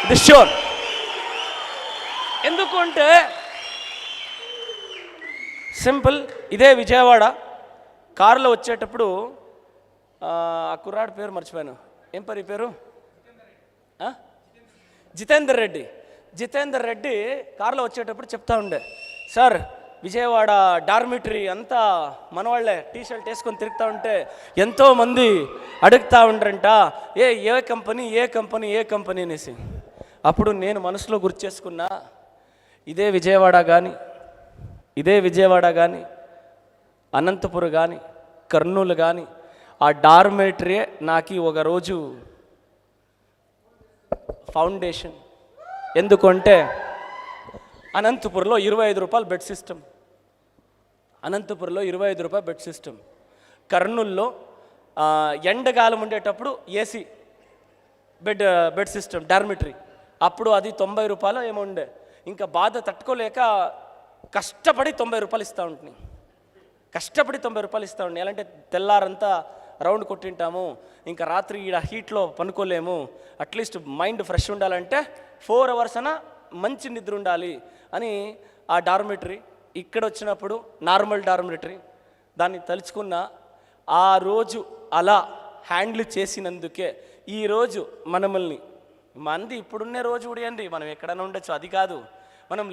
ఇది షూర్. ఎందుకంటే సింపుల్. ఇదే విజయవాడ కారులో వచ్చేటప్పుడు ఆ కుర్రాడి పేరు మర్చిపోయాను. ఏం పేరు? జితేందర్ రెడ్డి కారులో వచ్చేటప్పుడు చెప్తా ఉండే, సార్ విజయవాడ డార్మిటరీ అంతా మనవాళ్లే టీషర్ట్ వేసుకొని తిరుగుతూ ఉంటే ఎంతోమంది అడుగుతూ ఉండరంట ఏ కంపెనీ అనేసి. అప్పుడు నేను మనసులో గుర్తు చేసుకున్నా, ఇదే విజయవాడ కానీ అనంతపురం కానీ కర్నూలు కానీ ఆ డార్మిటరీ నాకు ఒకరోజు ఫౌండేషన్. ఎందుకంటే అనంతపురంలో 25 రూపాయలు బెడ్ సిస్టమ్. కర్నూల్లో ఎండగాలం ఉండేటప్పుడు ఏసీ బెడ్ సిస్టమ్ డార్మిటరీ. అప్పుడు అది 90 రూపాయలు ఏమో ఉండే. ఇంకా బాధ తట్టుకోలేక కష్టపడి 90 రూపాయలు ఇస్తూ ఉంటుంది. ఎలాంటి తెల్లారంతా రౌండ్ కొట్టింటాము, ఇంకా రాత్రి ఈడ హీట్లో పనుకోలేము, అట్లీస్ట్ మైండ్ ఫ్రెష్ ఉండాలంటే 4 అవర్స్ అన్నా మంచి నిద్ర ఉండాలి అని ఆ డార్మిటరీ ఇక్కడ వచ్చినప్పుడు నార్మల్ డార్మిటరీ దాన్ని తలుచుకున్న ఆ రోజు అలా హ్యాండిల్ చేసినందుకే ఈరోజు మనల్ని మంది ఇప్పుడున్నే రోజు ఉడియండి మనం ఎక్కడైనా ఉండొచ్చు. అది కాదు, మనం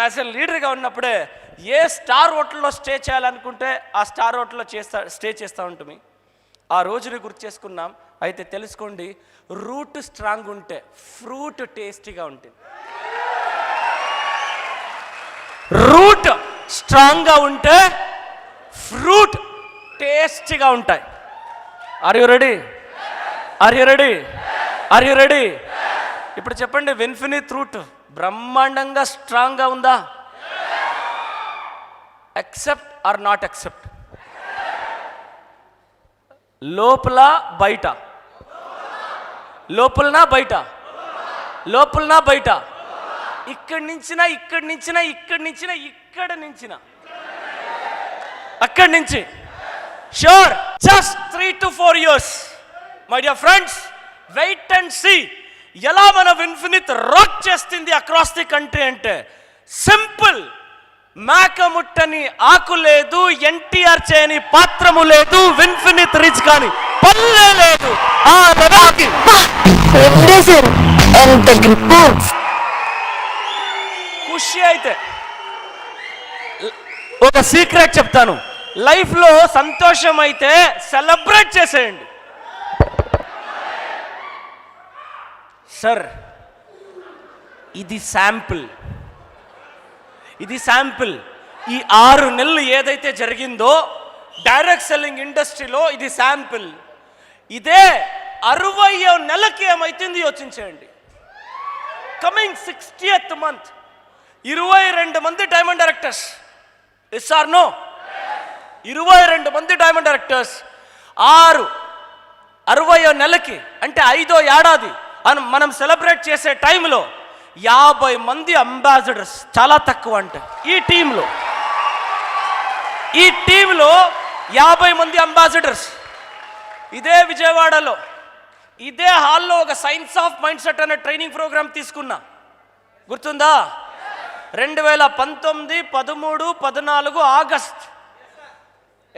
యాజ్ ఎ లీడర్గా ఉన్నప్పుడే ఏ స్టార్ హోటల్లో స్టే చేయాలనుకుంటే ఆ స్టార్ హోటల్లో స్టే చేస్తూ ఉంటుంది. ఆ రోజుని గుర్తు చేసుకున్నాం. అయితే తెలుసుకోండి, రూట్ స్ట్రాంగ్ ఉంటే ఫ్రూట్ టేస్టీగా ఉంటుంది. రూట్ స్ట్రాంగ్గా ఉంటే ఫ్రూట్ టేస్టీగా ఉంటాయి. Are you ready? ఇప్పుడు చెప్పండి, విన్ఫినిట్ రూట్ బ్రహ్మాండంగా స్ట్రాంగ్గా ఉందా? Accept or not accept? లోపల బయట ఇక్కడి నుంచిన అక్కడి నుంచి sure. Just 3 to 4 years my dear friends, wait and see ఎలా మన విన్ఫినిట్ రాక్ చేస్తుంది అక్రాస్ ది కంట్రీ. అంటే సింపుల్, మేకముట్టని ఆకు లేదు, ఎన్టీఆర్ చేయని పాత్రము లేదు, విన్ఫినిట్ రిచ్ కానీ పల్లె లేదు. ఆ లెవెల్కి ఖుషి. అయితే ఒక సీక్రెట్ చెప్తాను, లైఫ్లో సంతోషం అయితే సెలబ్రేట్ చేసేయండి. సార్ ఇది శాంపిల్, ఇది శాంపిల్. ఈ 6 నెలలు ఏదైతే జరిగిందో డైరెక్ట్ సెల్లింగ్ ఇండస్ట్రీలో ఇది శాంపిల్. ఇదే 60వ నెలకి ఏమైతుంది యోచించండి. కమింగ్ 60th మంత్ 22 మంది diamond directors. Yes or no? 22 మంది డైమండ్ డైరెక్టర్స్ 60వ నెలకి అంటే 5వ ఏడాది మనం సెలబ్రేట్ చేసే టైంలో 50 మంది అంబాసిడర్స్. చాలా తక్కువ అంటే ఈ టీంలో 50 మంది అంబాసిడర్స్. ఇదే విజయవాడలో ఇదే హాల్లో ఒక సైన్స్ ఆఫ్ మైండ్ సెట్ అనే ట్రైనింగ్ ప్రోగ్రామ్ తీసుకున్నా, గుర్తుందా? 2019, 13, 14 August.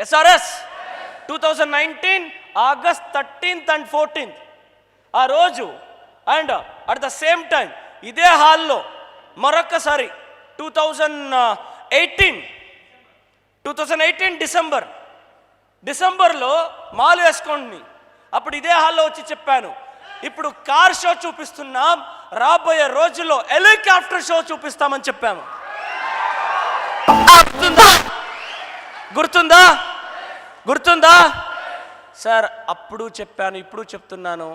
SRS 2019 August 13th and 14th ఆ రోజు. And at the same time ఇదే హాల్లో మరొకసారి 2018 డిసెంబర్లో మాలు వేసుకోండి. అప్పుడు ఇదే హాల్లో వచ్చి చెప్పాను, ఇప్పుడు కార్ షో చూపిస్తున్నాం, రాబోయే రోజుల్లో హెలికాప్టర్ షో చూపిస్తామని చెప్పాము. గుర్తుందా సార్? అప్పుడు చెప్పాను, ఇప్పుడు చెప్తున్నాను,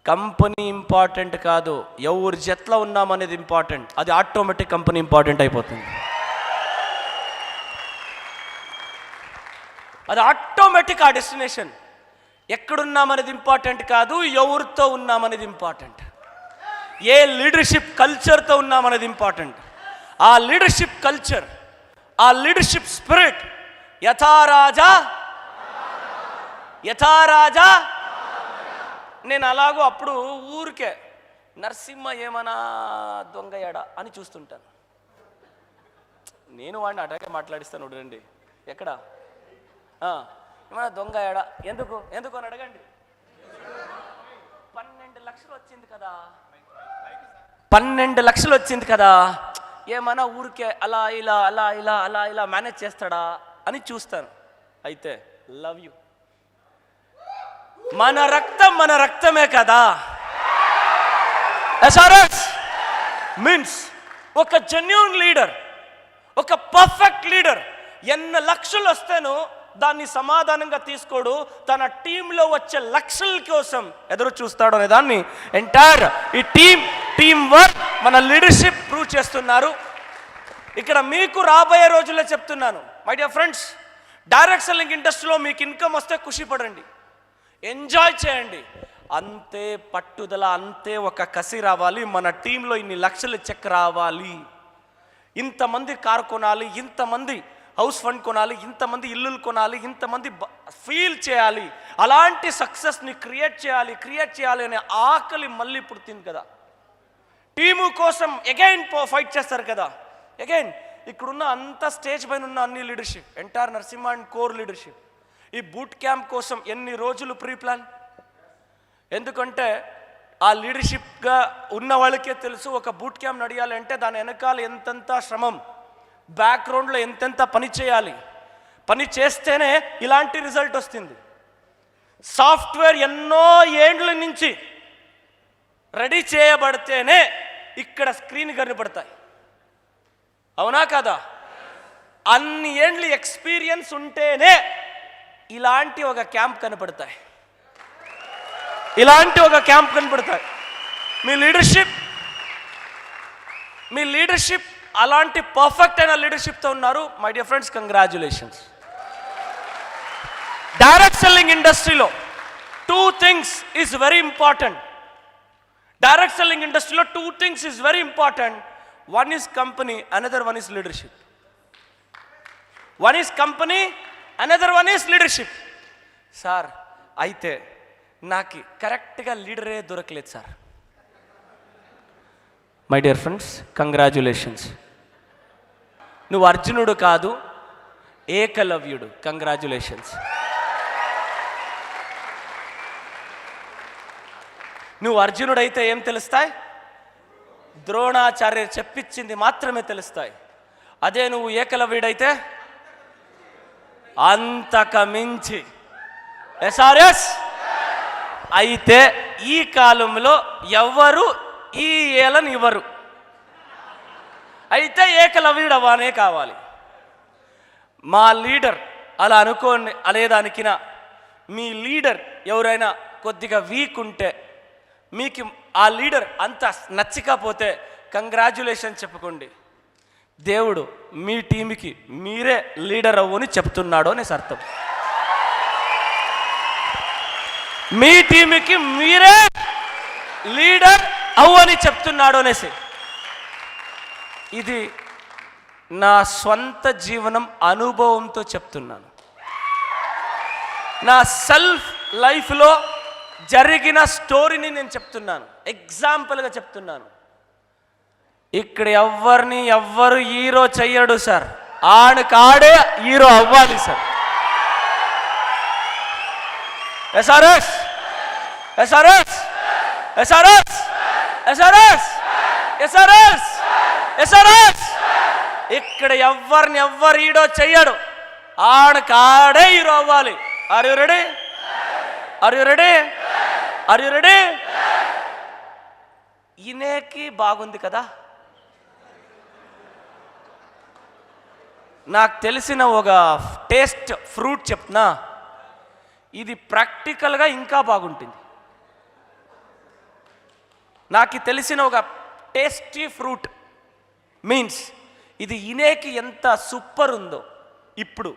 కంపెనీ ఇంపార్టెంట్ కాదు, ఎవరి జట్లో ఉన్నామనేది ఇంపార్టెంట్. అది ఆటోమేటిక్ కంపెనీ ఇంపార్టెంట్ అయిపోతుంది. అది ఆటోమేటిక్ ఆ డెస్టినేషన్. ఎక్కడున్నామనేది ఇంపార్టెంట్ కాదు, ఎవరితో ఉన్నామనేది ఇంపార్టెంట్. ఏ లీడర్షిప్ కల్చర్తో ఉన్నామనేది ఇంపార్టెంట్. ఆ లీడర్షిప్ కల్చర్, ఆ లీడర్షిప్ స్పిరిట్ యథారాజా. నేను అలాగో అప్పుడు ఊరికే నరసింహ ఏమన్నా దొంగయాడా అని చూస్తుంటాను. నేను వాడిని అటాగే మాట్లాడిస్తాను. రండి, ఎక్కడ ఏమన్నా దొంగయాడా, ఎందుకు అని అడగండి. 12 లక్షలు వచ్చింది కదా, 12 లక్షలు వచ్చింది కదా, ఏమన్నా ఊరికే అలా ఇలా మేనేజ్ చేస్తాడా అని చూస్తాను. అయితే లవ్ యూ, మన రక్తమే కదా. ఎస్ఆర్ఎస్ మీన్స్ ఒక జెన్యూన్ లీడర్, ఒక పర్ఫెక్ట్ లీడర్ ఎన్ని లక్షలు వస్తేనో దాన్ని సమాధానంగా తీసుకోడు, తన టీంలో వచ్చే లక్షల కోసం ఎదురు చూస్తాడు అనే దాన్ని ఎంటైర్ ఈ టీమ్ వర్క్, మన లీడర్షిప్ ప్రూవ్ చేస్తున్నారు. ఇక్కడ మీకు రాబోయే రోజుల్లో చెప్తున్నాను, my dear friends, direct selling ఇండస్ట్రీలో మీకు ఇన్కమ్ వస్తే ఖుషి పడండి, ఎంజాయ్ చేయండి. అంతే పట్టుదల, అంతే ఒక కసి రావాలి. మన టీంలో ఇన్ని లక్షల చెక్ రావాలి, ఇంతమంది కారు కొనాలి, ఇంతమంది హౌస్ ఫండ్ కొనాలి, ఇంతమంది ఇల్లులు కొనాలి, ఇంతమంది ఫీల్ చేయాలి, అలాంటి సక్సెస్ని క్రియేట్ చేయాలి అనే ఆకలి మళ్ళీ పుడుతుంది కదా. టీము కోసం అగైన్ ఫైట్ చేస్తారు కదా. అగైన్ ఇక్కడున్న అంత స్టేజ్ పైన ఉన్న అన్ని leadership, entire Narasimha and core leadership, ఈ బూట్ క్యాంప్ కోసం ఎన్ని రోజులు ప్రీ ప్లాన్. ఎందుకంటే ఆ లీడర్షిప్గా ఉన్న వాళ్ళకే తెలుసు, ఒక బూట్ క్యాంప్ నడియాలంటే దాని వెనకాల ఎంతెంత శ్రమం, బ్యాక్గ్రౌండ్లో ఎంతెంత పని చేయాలి. పని చేస్తేనే ఇలాంటి రిజల్ట్ వస్తుంది. సాఫ్ట్వేర్ ఎన్నో ఏండ్ల నుంచి రెడీ చేయబడితేనే ఇక్కడ స్క్రీన్ కనబడతాయి, అవునా కదా? అన్ని ఏండ్లు ఎక్స్పీరియన్స్ ఉంటేనే ఇలాంటి ఒక క్యాంప్ కనపడతాయి, మీ లీడర్షిప్ అలాంటి పర్ఫెక్ట్ అయిన లీడర్షిప్తో ఉన్నారు. My dear friends, congratulations. Direct selling ఇండస్ట్రీలో 2 things is very important. Direct selling ఇండస్ట్రీలో 2 things is very important. One is company, another one is leadership. One is company, another one is leadership. Sir, అయితే నాకు కరెక్ట్గా లీడరే దొరకలేదు sir. My dear friends, congratulations. నువ్వు అర్జునుడు కాదు, ఏకలవ్యుడు. Congratulations. నువ్వు అర్జునుడైతే ఏం తెలుస్తాయి? ద్రోణాచార్య చెప్పించింది మాత్రమే తెలుస్తాయి. అదే నువ్వు ఏకలవ్యుడైతే అంతక మించి. ఎస్ఆర్ఎస్ అయితే ఈ కాలంలో ఎవరు ఈ ఏలను ఇవ్వరు. అయితే ఏకలవ్యుడవానే కావాలి. మా లీడర్ అలా అనుకోని అనేదానికినా మీ లీడర్ ఎవరైనా కొద్దిగా వీక్ ఉంటే, మీకు ఆ లీడర్ అంత నచ్చకపోతే కంగ్రాచ్యులేషన్ చెప్పుకోండి. దేవుడు మీ టీంకి మీరే లీడర్ అవ్వని చెప్తున్నాడు అనేసి అర్థం. మీ టీంకి మీరే లీడర్ అవ్వని చెప్తున్నాడు అనేసి. ఇది నా స్వంత జీవనం అనుభవంతో చెప్తున్నాను. నా సెల్ఫ్ లైఫ్లో జరిగిన స్టోరీని నేను చెప్తున్నాను, ఎగ్జాంపుల్గా చెప్తున్నాను. ఇక్కడ ఎవ్వరు హీరో చెయ్యడు సార్, ఆడకాడే హీరో అవ్వాలి sir. SRS SRS SRS SRS SRS SRS. ఇక్కడ ఎవ్వరు హీరో చెయ్యడు, ఆడకాడే హీరో అవ్వాలి. Are you ready? Are you ready? Are you ready? ఈయనకి బాగుంది కదా. నాకు తెలిసిన ఒక టేస్ట్ ఫ్రూట్ చెప్తున్నా, ఇది ప్రాక్టికల్గా ఇంకా బాగుంటుంది. నాకు తెలిసిన ఒక టేస్టీ ఫ్రూట్ మీన్స్ ఇది ఇనేకి ఎంత సూపర్ ఉందో, ఇప్పుడు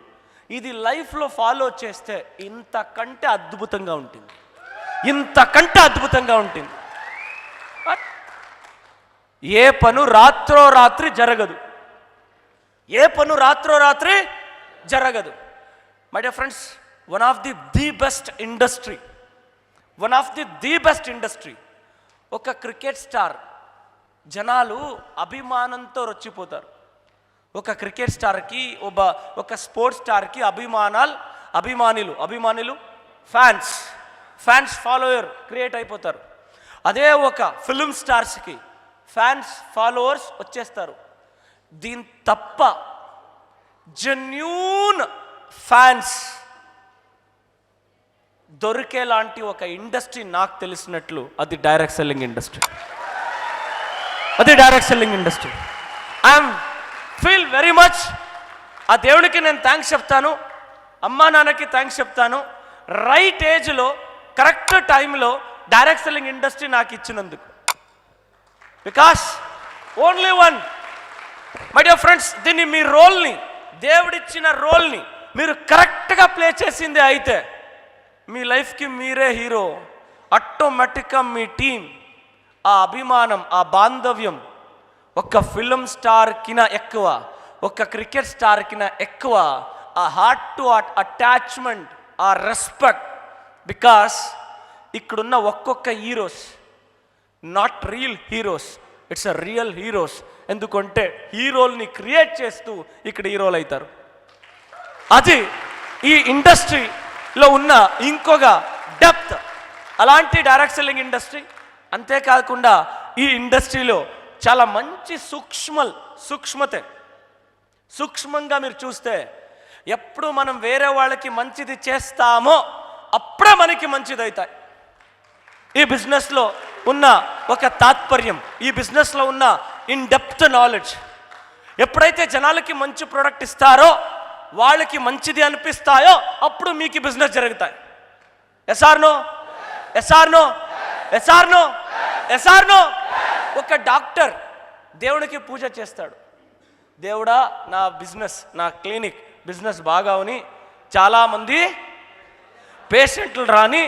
ఇది లైఫ్లో ఫాలో చేస్తే ఇంతకంటే అద్భుతంగా ఉంటుంది, ఇంతకంటే అద్భుతంగా ఉంటుంది. ఏ పను రాత్రో రాత్రి జరగదు, ఏ పను రాత్రో రాత్రి జరగదు. My dear friends, one of the best industry, one of the best industry. ఒక క్రికెట్ స్టార్ జనాలు అభిమానంతో రొచ్చిపోతారు. ఒక క్రికెట్ స్టార్కి ఒక స్పోర్ట్స్ స్టార్కి అభిమానులు ఫ్యాన్స్ ఫాలోయర్ క్రియేట్ అయిపోతారు. అదే ఒక ఫిల్మ్ స్టార్స్కి ఫ్యాన్స్ ఫాలోవర్స్ వచ్చేస్తారు. దీని తప్ప జెన్యూన్ ఫ్యాన్స్ దొరికేలాంటి ఒక ఇండస్ట్రీ నాకు తెలిసినట్లు అది డైరెక్ట్ సెల్లింగ్ ఇండస్ట్రీ. అది direct selling industry. I'm feel very much. ఆ దేవునికి నేను థ్యాంక్స్ చెప్తాను, అమ్మా నాన్నకి థ్యాంక్స్ చెప్తాను. రైట్ ఏజ్లో కరెక్ట్ టైంలో డైరెక్ట్ సెల్లింగ్ ఇండస్ట్రీ నాకు ఇచ్చినందుకు. Because only one. My dear friends, దీన్ని మీ రోల్ని, దేవుడిచ్చిన రోల్ని మీరు కరెక్ట్గా ప్లే చేసిందే అయితే మీ లైఫ్కి మీరే హీరో. ఆటోమేటిక్గా మీ టీం, ఆ అభిమానం, ఆ బాంధవ్యం ఒక ఫిల్మ్ స్టార్కిన ఎక్కువ, ఒక క్రికెట్ స్టార్కిన ఎక్కువ. ఆ హార్ట్ టు హార్ట్ అటాచ్మెంట్, ఆ రెస్పెక్ట్. బికాస్ ఇక్కడున్న ఒక్కొక్క heroes not real heroes, it's a real heroes. ఎందుకంటే హీరోల్ని క్రియేట్ చేస్తూ ఇక్కడ హీరోలు అవుతారు. అది ఈ ఇండస్ట్రీలో ఉన్న ఇంకొక డెప్త్. అలాంటి డైరెక్ట్ సెల్లింగ్ ఇండస్ట్రీ. అంతేకాకుండా ఈ ఇండస్ట్రీలో చాలా మంచి సూక్ష్మంగా మీరు చూస్తే, ఎప్పుడు మనం వేరే వాళ్ళకి మంచిది చేస్తామో అప్పుడే మనకి మంచిది అవుతాయి. ఈ బిజినెస్లో ఉన్న ఒక తాత్పర్యం, ఈ బిజినెస్లో ఉన్న ఇన్ డెప్త్ నాలెడ్జ్. ఎప్పుడైతే జనాలకి మంచి ప్రోడక్ట్ ఇస్తారో, వాళ్ళకి మంచిది అనిపిస్తాయో, అప్పుడు మీకు బిజినెస్ జరుగుతాయి. ఎస్ఆర్నో ఎస్ఆర్నో ఎస్ఆర్నో ఎస్ఆర్నో. ఒక డాక్టర్ దేవుడికి పూజ చేస్తాడు. దేవుడా, నా బిజినెస్, నా క్లినిక్ బిజినెస్ బాగా ఉని చాలామంది పేషెంట్లు రాని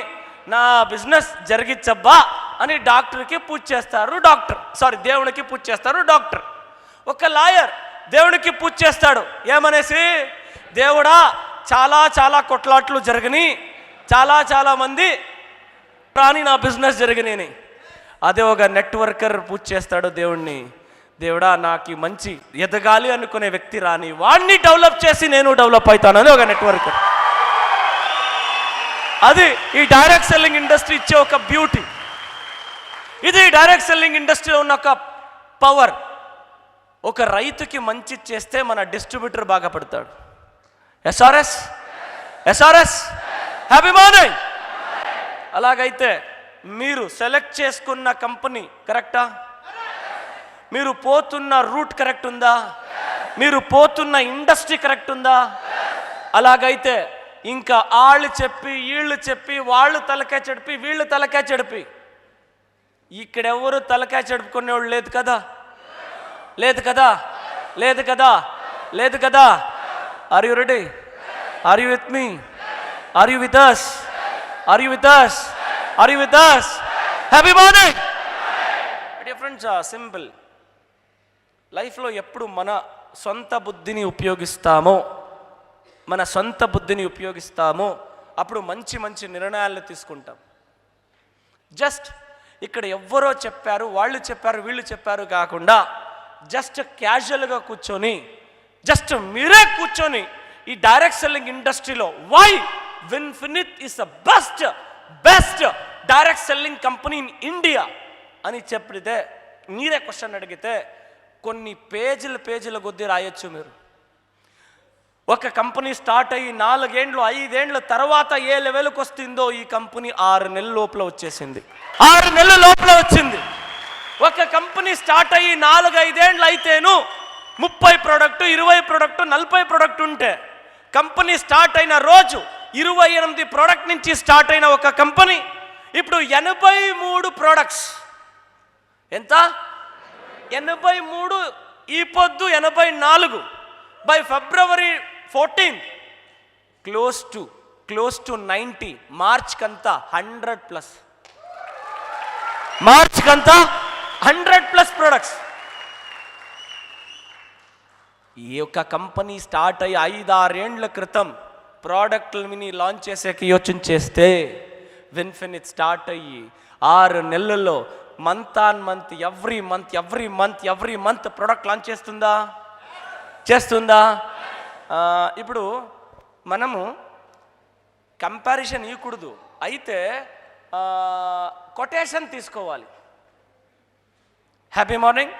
నా బిజినెస్ జరిగిచ్చబ్బా అని డాక్టర్కి పూజ చేస్తారు. దేవుడికి పూజ చేస్తారు డాక్టర్. ఒక లాయర్ దేవుడికి పూజ చేస్తాడు. ఏమనేసి? దేవుడా, చాలా కొట్లాట్లు జరిగినాయి, చాలా మంది రాని నా బిజినెస్ జరిగినాయి. అదే ఒక నెట్వర్కర్ పూజ చేస్తాడు దేవుణ్ణి. దేవుడా, నాకు మంచి ఎదగాలి అనుకునే వ్యక్తి రాని, వాడిని డెవలప్ చేసి నేను డెవలప్ అవుతానని ఒక నెట్వర్కర్. అది ఈ డైరెక్ట్ సెల్లింగ్ ఇండస్ట్రీ ఇచ్చే ఒక బ్యూటీ. ఇది డైరెక్ట్ సెల్లింగ్ ఇండస్ట్రీలో ఉన్న ఒక పవర్. ఒక రైతుకి మంచి చేస్తే మన డిస్ట్రిబ్యూటర్ బాగా పడతాడు. SRS happy morning. అలాగైతే మీరు సెలెక్ట్ చేసుకున్న కంపెనీ కరెక్టా? మీరు పోతున్న రూట్ కరెక్ట్ ఉందా? మీరు పోతున్న ఇండస్ట్రీ కరెక్ట్ ఉందా? అలాగైతే ఇంకా వాళ్ళు చెప్పి వీళ్ళు చెప్పి వాళ్ళు తలకాయ చెడిపి వీళ్ళు తలకాయ చెడిపి ఇక్కడెవరు తలకాయ చెడుపుకునేవాళ్ళు లేదు కదా, లేదు కదా, లేదు కదా, లేదు కదా. Are you ready? Are you with me? Are you with us? Are you with us? Are you with us? Happy morning dear friends. Simple. లైఫ్లో ఎప్పుడు మన సొంత బుద్ధిని ఉపయోగిస్తామో అప్పుడు మంచి మంచి నిర్ణయాలు తీసుకుంటాం. జస్ట్ ఇక్కడ ఎవ్వరో చెప్పారు, వాళ్ళు చెప్పారు, వీళ్ళు చెప్పారు కాకుండా జస్ట్ క్యాజువల్గా కూర్చొని మీరే కూర్చొని ఈ డైరెక్ట్ సెల్లింగ్ ఇండస్ట్రీలో why Vinfinite is the best direct selling company in India అని చెప్పితే, మీరే క్వశ్చన్ అడిగితే కొన్ని పేజీల కొద్దీ రాయొచ్చు మీరు. ఒక కంపెనీ స్టార్ట్ అయ్యి 4 ఏళ్ళు 5 ఏళ్ళ తర్వాత ఏ లెవెల్కి వస్తుందో ఈ కంపెనీ 6 నెలల లోపల వచ్చేసింది. 6 నెలల లోపల వచ్చింది. ఒక కంపెనీ స్టార్ట్ అయ్యి 4-5 ఏళ్ళు అయితేను 30 ప్రోడక్ట్ 20 ప్రోడక్ట్ 40 ప్రోడక్ట్ ఉంటే, కంపెనీ స్టార్ట్ అయిన రోజు 28 ప్రోడక్ట్ నుంచి స్టార్ట్ అయిన ఒక కంపెనీ ఇప్పుడు 83 ప్రోడక్ట్స్. ఎంత? 83. ఈ పొద్దు 84. By February 14 close to 90. March కంతా 100+. మార్చ్ కంతా 100+ ప్రోడక్ట్స్. ఈ యొక్క కంపెనీ స్టార్ట్ అయ్యి 5-6 ఏండ్ల క్రితం ప్రోడక్ట్లని లాంచ్ చేసేకి యోచన చేస్తే, విన్ఫినిట్ స్టార్ట్ అయ్యి 6 నెలల్లో month on month every month product launch చేస్తుందా? ఇప్పుడు మనము కంపారిజన్ ఇవ్వకూడదు, అయితే కొటేషన్ తీసుకోవాలి. Happy morning.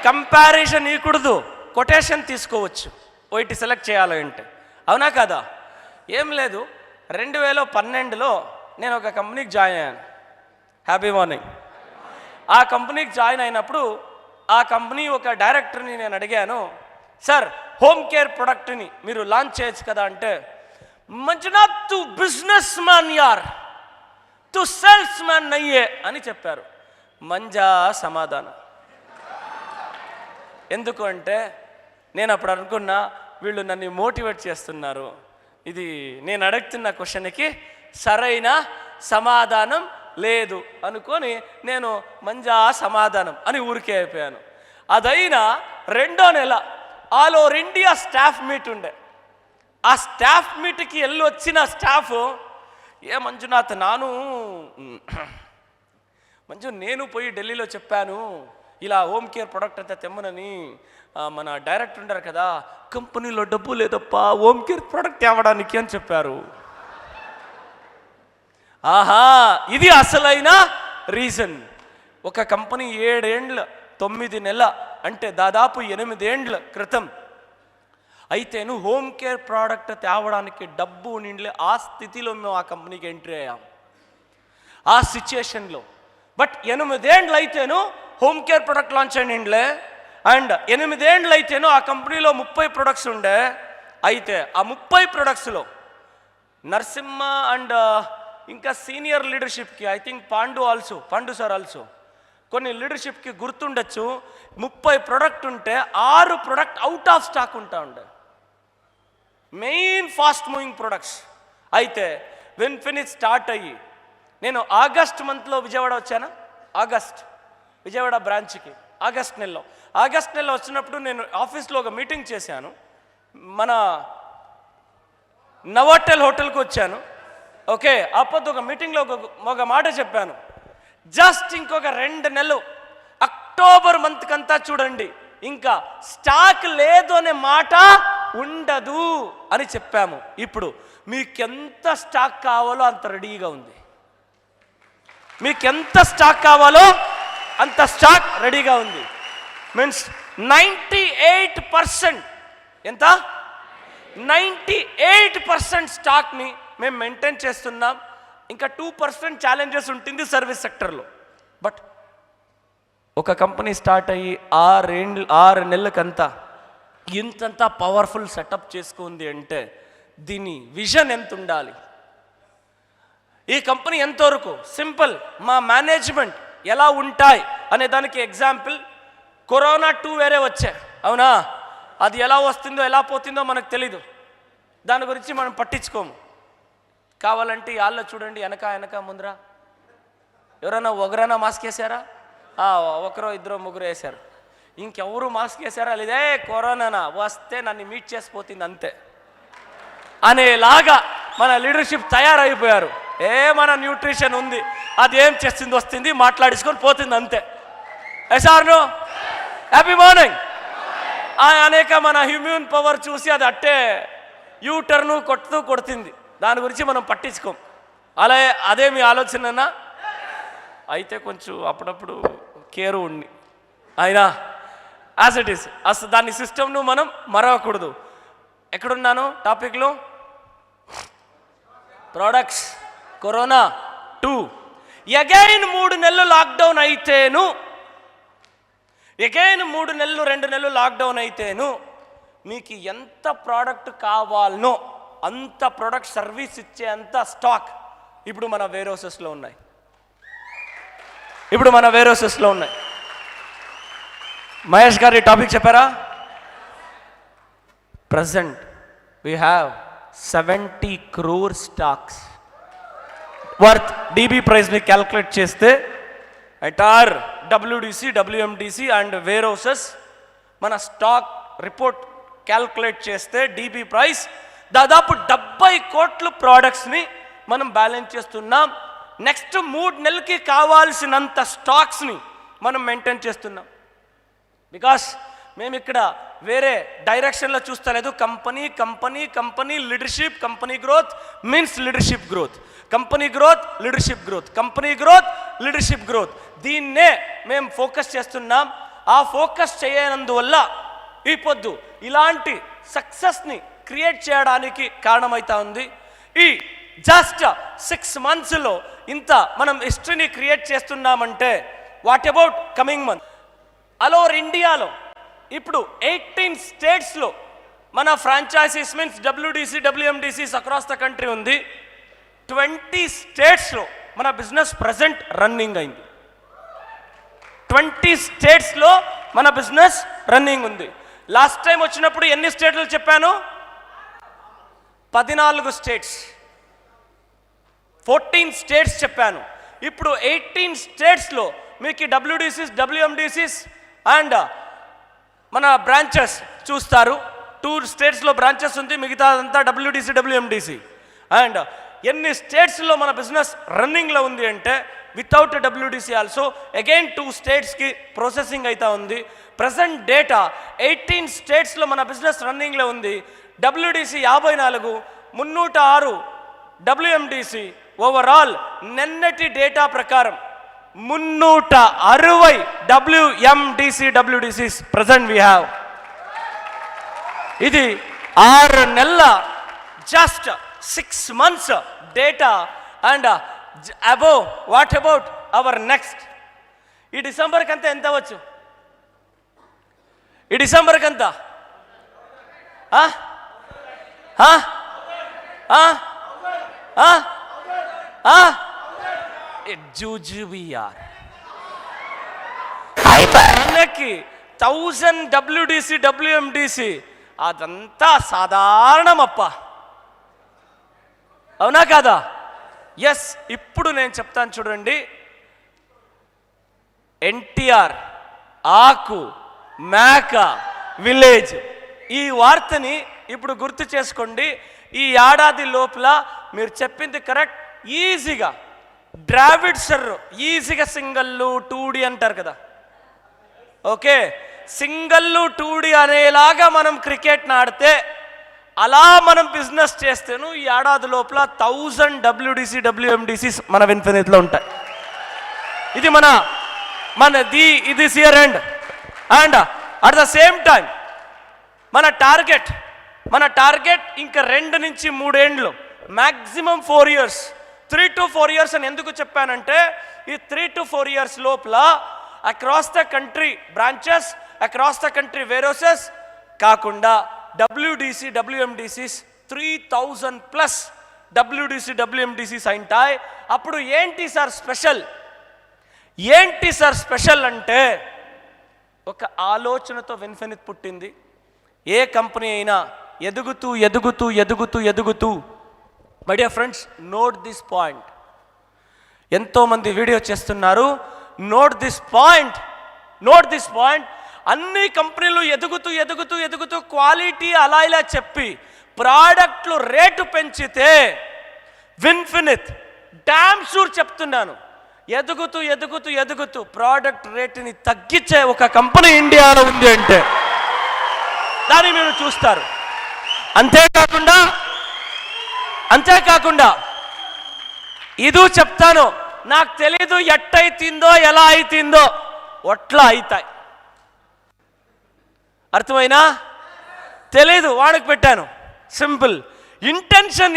కంపారిజన్ ఇవ్వకూడదు, కొటేషన్ తీసుకోవచ్చు ఒకటి సెలెక్ట్ చేయాలంటే. అవునా కదా? ఏం లేదు, 2012లో నేను ఒక కంపెనీకి జాయిన్ అయ్యాను. Happy morning. ఆ కంపెనీకి జాయిన్ అయినప్పుడు ఆ కంపెనీ ఒక డైరెక్టర్ని నేను అడిగాను, సార్ హోమ్ కేర్ ప్రొడక్ట్ని మీరు లాంచ్ చేయొచ్చు కదా అంటే, మంజునాథ్ తు బిజినెస్ మ్యాన్ యార్, తు సేల్స్ మ్యాన్ నయ్యే అని చెప్పారు. మంజా సమాధానం. ఎందుకు అంటే నేను అప్పుడు అనుకున్నా, వీళ్ళు నన్ను మోటివేట్ చేస్తున్నారు, ఇది నేను అడుగుతున్న క్వశ్చన్కి సరైన సమాధానం లేదు అనుకొని నేను మంజా సమాధానం అని ఊరికే అయిపోయాను. అదైనా 2వ నెల all over India staff meet ఉండే. ఆ స్టాఫ్ మీట్కి వెళ్ళి వచ్చిన స్టాఫ్, ఏ మంజునాథ్ నేను పోయి ఢిల్లీలో చెప్పాను ఇలా హోమ్ కేర్ ప్రొడక్ట్ అంతా తెమ్మనని, మన డైరెక్టర్ ఉంటారు కదా, కంపెనీలో డబ్బు లేదప్ప హోమ్ కేర్ ప్రొడక్ట్ తేవడానికి అని చెప్పారు. ఆహా, ఇది అసలైన రీజన్. ఒక కంపెనీ 7 ఏండ్ల 9 నెలల అంటే దాదాపు 8 ఏండ్ల క్రితం అయితేను హోమ్ కేర్ ప్రోడక్ట్ తేవడానికి డబ్బు నిండలే. ఆ స్థితిలో మేము ఆ కంపెనీకి ఎంట్రీ అయ్యాం, ఆ సిచ్యుయేషన్లో. బట్ 8 ఏండ్లు అయితేను హోమ్ కేర్ ప్రొడక్ట్ లాంచ్ అయ్యిండ్లే. అండ్ 8 ఏండ్లు అయితేను ఆ కంపెనీలో 30 ప్రొడక్ట్స్ ఉండే. అయితే ఆ 30 ప్రొడక్ట్స్లో నరసింహ అండ్ ఇంకా సీనియర్ లీడర్షిప్కి, I think Pandu sir also కొన్ని లీడర్షిప్కి గుర్తుండొచ్చు, 30 ప్రొడక్ట్ ఉంటే 6 ప్రొడక్ట్ అవుట్ ఆఫ్ స్టాక్ ఉండే, మెయిన్ ఫాస్ట్ మూవింగ్ ప్రొడక్ట్స్. అయితే విన్ఫినిట్ స్టార్ట్ అయ్యి నేను ఆగస్ట్ మంత్లో విజయవాడ వచ్చాను. విజయవాడ బ్రాంచ్కి ఆగస్ట్ నెలలో వచ్చినప్పుడు నేను ఆఫీస్లో ఒక మీటింగ్ చేశాను. మన నవోటెల్ హోటల్కి వచ్చాను. ఓకే, అప్పుడు ఒక మీటింగ్లో ఒక మాట చెప్పాను, జస్ట్ ఇంకొక 2 నెలలు అక్టోబర్ మంత్ కంతా చూడండి, ఇంకా స్టాక్ లేదు అనే మాట ఉండదు అని చెప్పాము. ఇప్పుడు మీకెంత స్టాక్ కావాలో అంత రెడీగా ఉంది. మీకెంత స్టాక్ కావాలో అంత స్టాక్ రెడీగా ఉంది. మీన్స్ 98%. ఎంత? 98% స్టాక్ని మేము మెయింటైన్ చేస్తున్నాం. ఇంకా 2% ఛాలెంజెస్ ఉంటుంది సర్వీస్ సెక్టర్లో. బట్ ఒక కంపెనీ స్టార్ట్ అయ్యి 6 నెలలకంతా ఇంతంతా పవర్ఫుల్ సెటప్ చేసుకుంది అంటే దీని విజన్ ఎంత ఉండాలి, ఈ కంపెనీ ఎంతవరకు సింపుల్, మా మేనేజ్మెంట్ ఎలా ఉంటాయి అనే దానికి ఎగ్జాంపుల్ కరోనా 2 వేరే వచ్చాయి, అవునా? అది ఎలా వస్తుందో ఎలా పోతుందో మనకు తెలీదు, దాని గురించి మనం పట్టించుకోము. కావాలంటే వాళ్ళ చూడండి, వెనక ముందర ఎవరైనా ఒకరైనా మాస్క్ వేసారా? ఒకరో ఇద్దరు ముగ్గురు వేశారు. ఇంకెవరు మాస్క్ వేసారా? లేదే కరోనా వస్తే నన్ను మీట్ చేసిపోతుంది అంతే అనేలాగా మన లీడర్షిప్ తయారైపోయారు. మన న్యూట్రిషన్ ఉంది, అది ఏం చేస్తుంది వస్తుంది మాట్లాడించుకొని పోతుంది అంతే. ఎసార్ను హ్యాపీ మార్నింగ్ అనేక మన హ్యూమన్ పవర్ చూసి అది అట్టే యూటర్ను కొడుతుంది, దాని గురించి మనం పట్టించుకోం. అదే మీ ఆలోచననా? అయితే కొంచెం అప్పుడప్పుడు కేరు ఉండి అయినా యాజ్ ఇట్ ఈస్ అసలు దాని సిస్టమ్ను మనం మరవకూడదు. ఎక్కడున్నాను టాపిక్లో? ప్రొడక్ట్స్. కరోనా 2 ఎగైన్ 3 నెలలు లాక్డౌన్ అయితేను, ఎగైన్ 3 నెలలు 2 నెలలు లాక్డౌన్ అయితేను మీకు ఎంత ప్రోడక్ట్ కావాలనో అంత ప్రోడక్ట్ సర్వీస్ ఇచ్చే అంత స్టాక్ ఇప్పుడు మన వేర్హౌసెస్లో ఉన్నాయి. మహేష్ గారు ఈ టాపిక్ చెప్పారా? Present we have 70 crore stocks worth DB ప్రైస్ని క్యాల్కులేట్ చేస్తే entire WDC, WMDC and warehouses మన స్టాక్ రిపోర్ట్ క్యాల్కులేట్ చేస్తే డీబీ ప్రైస్ దాదాపు 70 కోట్ల ప్రోడక్ట్స్ని మనం బ్యాలెన్స్ చేస్తున్నాం. నెక్స్ట్ 3 నెలలకి కావాల్సినంత స్టాక్స్ని మనం మెయింటైన్ చేస్తున్నాం. బికాస్ మేము ఇక్కడ వేరే డైరెక్షన్లో చూస్తలేదు. Company leadership, company growth means leadership growth, company growth leadership growth, company growth leadership growth, దీన్నే మేము ఫోకస్ చేస్తున్నాం. ఆ ఫోకస్ చేయనందువల్ల ఈ పొద్దు ఇలాంటి సక్సెస్ని క్రియేట్ చేయడానికి కారణమవుతా ఉంది. ఈ జస్ట్ 6 monthsలో ఇంత మనం హిస్టరీని క్రియేట్ చేస్తున్నామంటే what about coming month? All over ఇండియాలో ఇప్పుడు 18 స్టేట్స్లో మన ఫ్రాంచైజీస్ మీన్స్ డబ్ల్యూడిసి, డబ్ల్యూఎండిసిస్ అక్రాస్ ద కంట్రీ ఉంది. 20 స్టేట్స్లో మన బిజినెస్ ప్రజెంట్ రన్నింగ్ అయింది. 20 స్టేట్స్లో మన బిజినెస్ రన్నింగ్ ఉంది. లాస్ట్ టైం వచ్చినప్పుడు ఎన్ని స్టేట్లు చెప్పాను? 14 స్టేట్స్, 14 స్టేట్స్ చెప్పాను. ఇప్పుడు 18 స్టేట్స్లో మీకు డబ్ల్యూడిసిస్, డబ్ల్యూఎండిసిస్ అండ్ మన బ్రాంచెస్ చూస్తారు. 2 స్టేట్స్లో బ్రాంచెస్ ఉంది, మిగతా అంతా డబ్ల్యూడిసి, డబ్ల్యూఎండిసి. అండ్ ఎన్ని స్టేట్స్లో మన బిజినెస్ రన్నింగ్లో ఉంది అంటే వితౌట్ డబ్ల్యూడిసి ఆల్సో అగైన్ 2 స్టేట్స్కి ప్రాసెసింగ్ అవుతా ఉంది. ప్రజెంట్ డేటా 18 స్టేట్స్లో మన బిజినెస్ రన్నింగ్లో ఉంది. డబ్ల్యూడిసి 54, 306 డబ్ల్యూఎండిసి. ఓవరాల్ నిన్నటి డేటా ప్రకారం 360 డబ్ల్యూఎండిసి, డబ్ల్యూడిసిస్ ప్రజెంట్ వీ హ్యావ్. ఇది 6 నెలల just 6 months data. And above what about our next? ఈ డిసెంబర్కి అంతా ఎంత అవ్వచ్చు? ఈ డిసెంబర్కి అంతా జూజుబిఆర్ మనకి 1000 డబ్ల్యూడిసి, డబ్ల్యూఎండిసి అదంతా సాధారణమప్ప, అవునా కాదా? ఎస్. ఇప్పుడు నేను చెప్తాను చూడండి. ఎన్టీఆర్, ఆకు, మేక, విలేజ్, ఈ వార్తని ఇప్పుడు గుర్తు చేసుకోండి. ఈ ఏడాది లోపల మీరు చెప్పింది కరెక్ట్. ఈజీగా ద్రావిడ్ సర్ ఈజీగా సింగల్లు 2D అంటారు కదా, ఓకే? సింగల్లు 2D అనేలాగా మనం క్రికెట్ని ఆడితే అలా మనం బిజినెస్ చేస్తేను ఈ ఏడాది లోపల 1000 డబ్ల్యూడిసి, డబ్ల్యూఎండిసిస్ మన ఇన్ఫినిట్లో ఉంటాయి. ఇది this year end. And at the same time మన టార్గెట్ మన టార్గెట్ ఇంకా 2 నుంచి 3 ఏండ్లు, మ్యాక్సిమం 4 years, 3 to 4 years అని ఎందుకు చెప్పానంటే ఈ 3 to 4 years లోపల across the country branches, across the country warehouses కాకుండా WDC WMDCs 3000+ WDC WMDCs అయింటాయి. అప్పుడు ఏంటి సార్ స్పెషల్, ఏంటి సార్ స్పెషల్ అంటే ఒక ఆలోచనతో విన్ఫినిత్ పుట్టింది. ఏ కంపెనీ అయినా ఎదుగుతూ ఎదుగుతూ ఎదుగుతూ ఎదుగుతూ, my dear friends note this point, ఎంతోమంది వీడియో చేస్తున్నారు, note this point, note this point. అన్ని కంపెనీలు ఎదుగుతూ ఎదుగుతూ ఎదుగుతూ క్వాలిటీ అలా ఇలా చెప్పి ప్రోడక్ట్లు రేటు పెంచితే విన్ఫినిత్ డామ్ షూర్ చెప్తున్నాను, ఎదుగుతూ ఎదుగుతూ ఎదుగుతూ ప్రోడక్ట్ రేటుని తగ్గించే ఒక కంపెనీ ఇండియాలో ఉంది అంటే దాన్ని మీరు చూస్తారు. అంతేకాకుండా ఇది చెప్తాను, నాకు తెలీదు ఎట్టయితుందో ఎలా అయితుందో, ఒట్లా అవుతాయి. అర్థమైనా? తెలీదు, వాడికి పెట్టాను. సింపుల్, ఇంటెన్షన్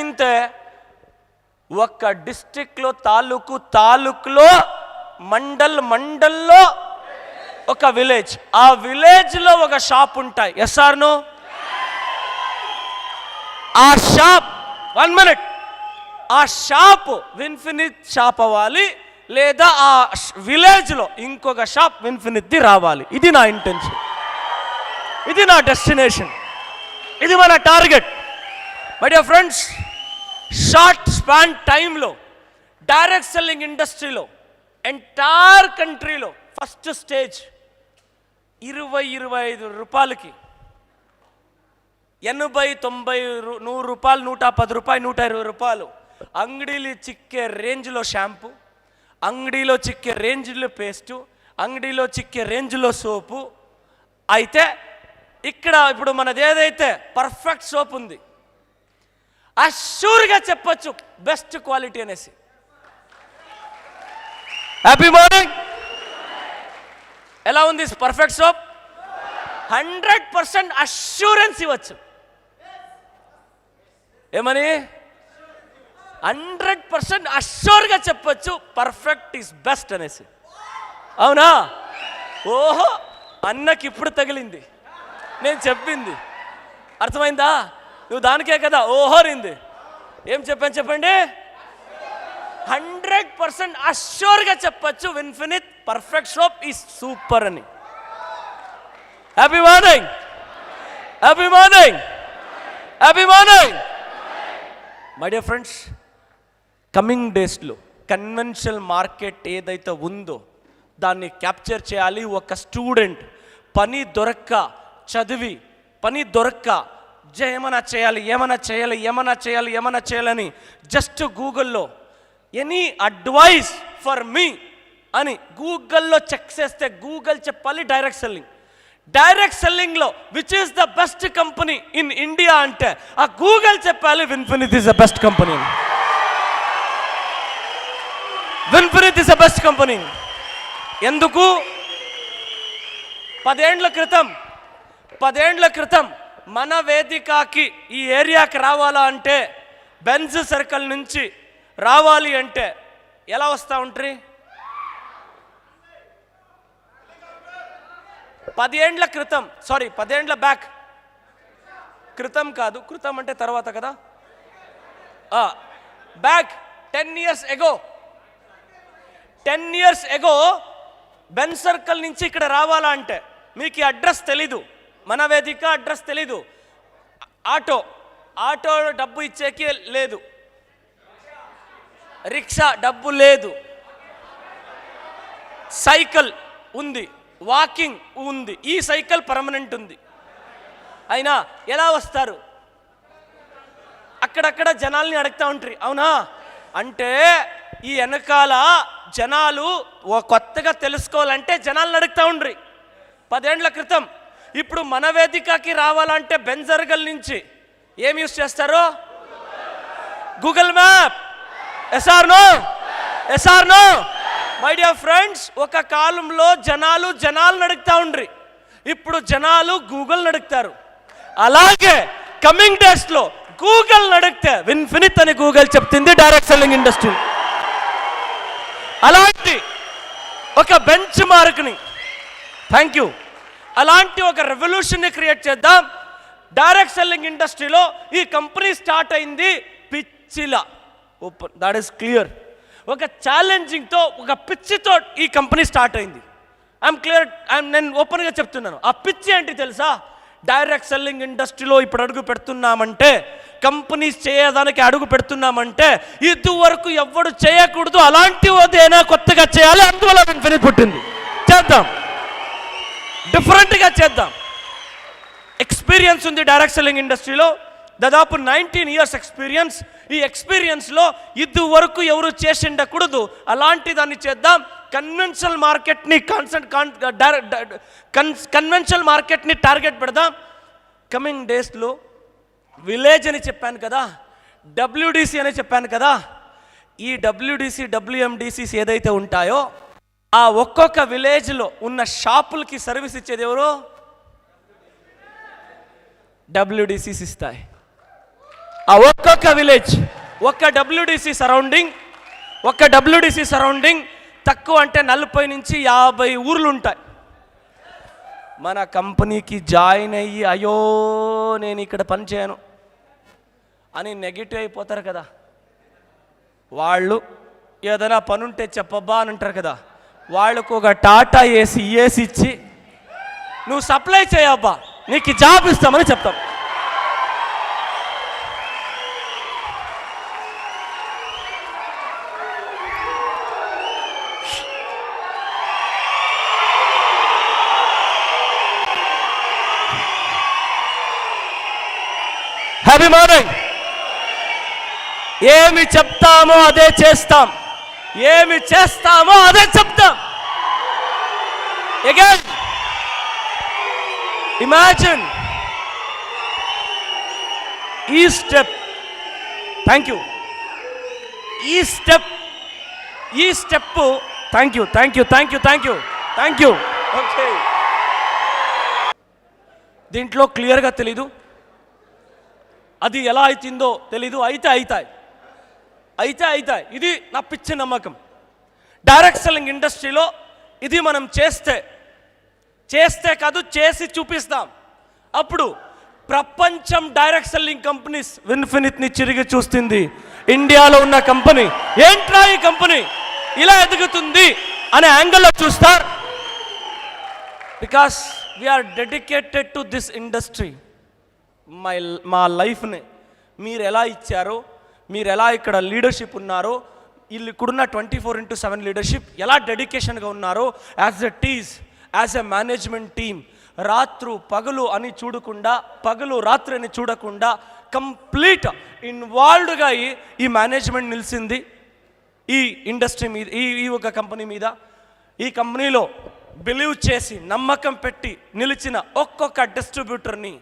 ఇంతే. ఒక డిస్ట్రిక్ట్లో తాలూకులో మండల్లో ఒక విలేజ్, ఆ విలేజ్లో ఒక షాప్ ఉంటాయి. Yes or no? ఆ షాప్ 1 minute, ఆ షాప్ విన్ఫినిత్ షాప్ అవ్వాలి, లేదా ఆ విలేజ్లో ఇంకొక షాప్ విన్ఫినిత్ది రావాలి. ఇది నా ఇంటెన్షన్, ఇది నా డెస్టినేషన్, ఇది మన target. My dear friends, short span టైంలో డైరెక్ట్ సెల్లింగ్ ఇండస్ట్రీలో ఎంటైర్ కంట్రీలో ఫస్ట్ స్టేజ్ 20-25 రూపాయలకి 80, 90, 100 రూపాయలు, 110 రూపాయలు, 120 రూపాయలు అంగడీలు చిక్కే రేంజ్లో షాంపూ, అంగడీలో చిక్కే రేంజ్లో పేస్టు, అంగడీలో చిక్కే రేంజ్లో సోపు. అయితే ఇక్కడ ఇప్పుడు మనది ఏదైతే పర్ఫెక్ట్ సోప్ ఉంది, అష్యూర్గా చెప్పొచ్చు బెస్ట్ క్వాలిటీ అనేసి. Happy morning. ఎలా ఉంది పర్ఫెక్ట్ సోప్? 100% అష్యూరెన్స్ ఇవ్వచ్చు. ఏమని? 100% అష్యూర్గా చెప్పొచ్చు పర్ఫెక్ట్ ఈస్ బెస్ట్ అనేసి. అవునా? ఓహో, అన్నకి ఇప్పుడు తగిలింది నేను చెప్పింది. అర్థమైందా? నువ్వు దానికే కదా ఓహో రింది. ఏం చెప్పాను చెప్పండి? 100% అష్యూర్గా చెప్పచ్చు విన్ఫినిత్ పర్ఫెక్ట్ సోప్ ఈజ్ సూపర్ అని. Happy morning, happy morning, happy morning. My dear friends, coming డేస్లో కన్వెన్షనల్ మార్కెట్ ఏదైతే ఉందో దాన్ని క్యాప్చర్ చేయాలి. ఒక స్టూడెంట్ పని దొరక్క చదివి పని దొరక్క ఏమైనా చేయాలని జస్ట్ గూగుల్లో ఎనీ అడ్వైస్ ఫర్ మీ అని గూగుల్లో చెక్ చేస్తే గూగుల్ చెప్పాలి డైరెక్ట్ సెల్లింగ్లో which is the best company in India అంటే ఆ గూగుల్ చెప్పాలి Vinfinite is the best company. Vinfinite is the best company. ఎందుకు? 10 ఏండ్ల క్రితం మన వేదికకి ఈ ఏరియాకి రావాలా అంటే బెంజ్ సర్కిల్ నుంచి రావాలి అంటే ఎలా వస్తూ ఉంటారు? 10 ఏండ్ల క్రితం, 10 ఏండ్ల బ్యాక్, క్రితం కాదు, క్రితం అంటే తర్వాత కదా, back 10 years ago Benz circle నుంచి ఇక్కడ రావాలా అంటే మీకు ఈ అడ్రస్ తెలీదు, మన వేదిక అడ్రస్ తెలీదు, ఆటో డబ్బు ఇచ్చేకి లేదు, రిక్షా డబ్బు లేదు, సైకిల్ ఉంది, వాకింగ్ ఉంది, ఈ సైకిల్ పర్మనెంట్ ఉంది. అయినా ఎలా వస్తారు? అక్కడక్కడ జనాల్ని అడుగుతూ ఉంటారు. అవునా? అంటే ఈ వెనకాల జనాలు కొత్తగా తెలుసుకోవాలంటే జనాలను అడుగుతూ ఉండ్రి 10 ఏండ్ల క్రితం. ఇప్పుడు మన వేదికకి రావాలంటే బెంజర్గల్ నుంచి ఏం యూస్ చేస్తారు? Google map. Yes or no? My dear friends, ఒక కాలంలో జనాలను అడుగుతూ ఉండ్రి, ఇప్పుడు జనాలు గూగుల్ని అడుగుతారు. అలాగే కమింగ్ డేస్లో గూగుల్ అడిగితే విన్ఫినిత్ అని గూగుల్ చెప్తుంది డైరెక్ట్ సెల్లింగ్ ఇండస్ట్రీ. అలాంటి ఒక బెంచ్ మార్క్ని, థ్యాంక్ యూ, అలాంటి ఒక రెవల్యూషన్ని క్రియేట్ చేద్దాం. డైరెక్ట్ సెల్లింగ్ ఇండస్ట్రీలో ఈ కంపెనీ స్టార్ట్ అయింది పిచ్చిలా, ఓపెన్, దాట్ ఈస్ క్లియర్. ఒక ఛాలెంజింగ్తో, ఒక పిచ్చితో ఈ కంపెనీ స్టార్ట్ అయింది. ఐఎమ్ క్లియర్, నేను ఓపెన్గా చెప్తున్నాను. ఆ పిచ్చి ఏంటి తెలుసా? డైరెక్ట్ సెల్లింగ్ ఇండస్ట్రీలో ఇప్పుడు అడుగు పెడుతున్నామంటే, కంపెనీస్ చేయడానికి అడుగు పెడుతున్నామంటే ఇదివరకు ఎవడు చేయకూడదు, అలాంటి ఏదైనా కొత్తగా చేయాలి. అందువల్ల విన్ఫినిత్ పుట్టింది. చేద్దాం, డిఫరెంట్గా చేద్దాం. ఎక్స్పీరియన్స్ ఉంది డైరెక్ట్ సెల్లింగ్ ఇండస్ట్రీలో, దాదాపు 19 years ఎక్స్పీరియన్స్. ఈ ఎక్స్పీరియన్స్లో ఇదివరకు ఎవరు చేసి ఉండకూడదు, అలాంటి దాన్ని చేద్దాం. కన్వెన్షనల్ మార్కెట్ని టార్గెట్ పెడదాం. కమింగ్ డేస్లో విలేజ్ అని చెప్పాను కదా, WDC అని చెప్పాను కదా, ఈ WDC WMDCs ఏదైతే ఉంటాయో ఆ ఒక్కొక్క విలేజ్లో ఉన్న షాపులకి సర్వీస్ ఇచ్చేది ఎవరు? WDCs ఇస్తాయి. ఆ ఒక్కొక్క విలేజ్, ఒక్క WDC సరౌండింగ్ తక్కువ అంటే 40 నుంచి 50 ఊర్లు ఉంటాయి. మన కంపెనీకి జాయిన్ అయ్యి అయ్యో నేను ఇక్కడ పని చేయను అని నెగిటివ్ అయిపోతారు కదా. వాళ్ళు ఏదైనా పని ఉంటే చెప్పబ్బా అని అంటారు కదా. వాళ్ళకు ఒక టాటా ఏసీ ఇచ్చి నువ్వు సప్లై చేయబ్బా, నీకు జాబ్ ఇస్తామని చెప్తాం. Happy morning. ఏమి చెప్తామో అదే చేస్తాం, ఏమి చేస్తామో అదే చెప్తాం. అగైన్ ఇమాజిన్ ఈ స్టెప్, థ్యాంక్ యూ, ఈ స్టెప్ థ్యాంక్ యూ. ఓకే, దీంట్లో క్లియర్గా తెలీదు, అది ఎలా అవుతుందో తెలీదు. అయితే ఇది నా పిచ్చి నమ్మకం. డైరెక్ట్ సెల్లింగ్ ఇండస్ట్రీలో ఇది మనం చేస్తే కాదు, చేసి చూపిస్తాం. అప్పుడు ప్రపంచం డైరెక్ట్ సెల్లింగ్ కంపెనీస్ విన్ఫినిత్ని చిరిగి చూస్తుంది. ఇండియాలో ఉన్న కంపెనీ ఏంట్రా ఈ కంపెనీ ఇలా ఎదుగుతుంది అనే యాంగిల్లో చూస్తారు. Because we're dedicated to this industry. మా లైఫ్ని మీరు ఎలా ఇచ్చారో, మీరు ఎలా ఇక్కడ లీడర్షిప్ ఉన్నారో, వీళ్ళు ఇక్కడున్న 24/7 లీడర్షిప్ ఎలా డెడికేషన్గా ఉన్నారో, యాజ్ ఎ మేనేజ్మెంట్ టీమ్, పగలు రాత్రి అని చూడకుండా కంప్లీట్ ఇన్వాల్వ్డ్గా ఈ మేనేజ్మెంట్ నిలిచింది ఈ ఇండస్ట్రీ మీద, ఈ ఒక కంపెనీ మీద. ఈ కంపెనీలో బిలీవ్ చేసి నమ్మకం పెట్టి నిలిచిన ఒక్కొక్క డిస్ట్రిబ్యూటర్ని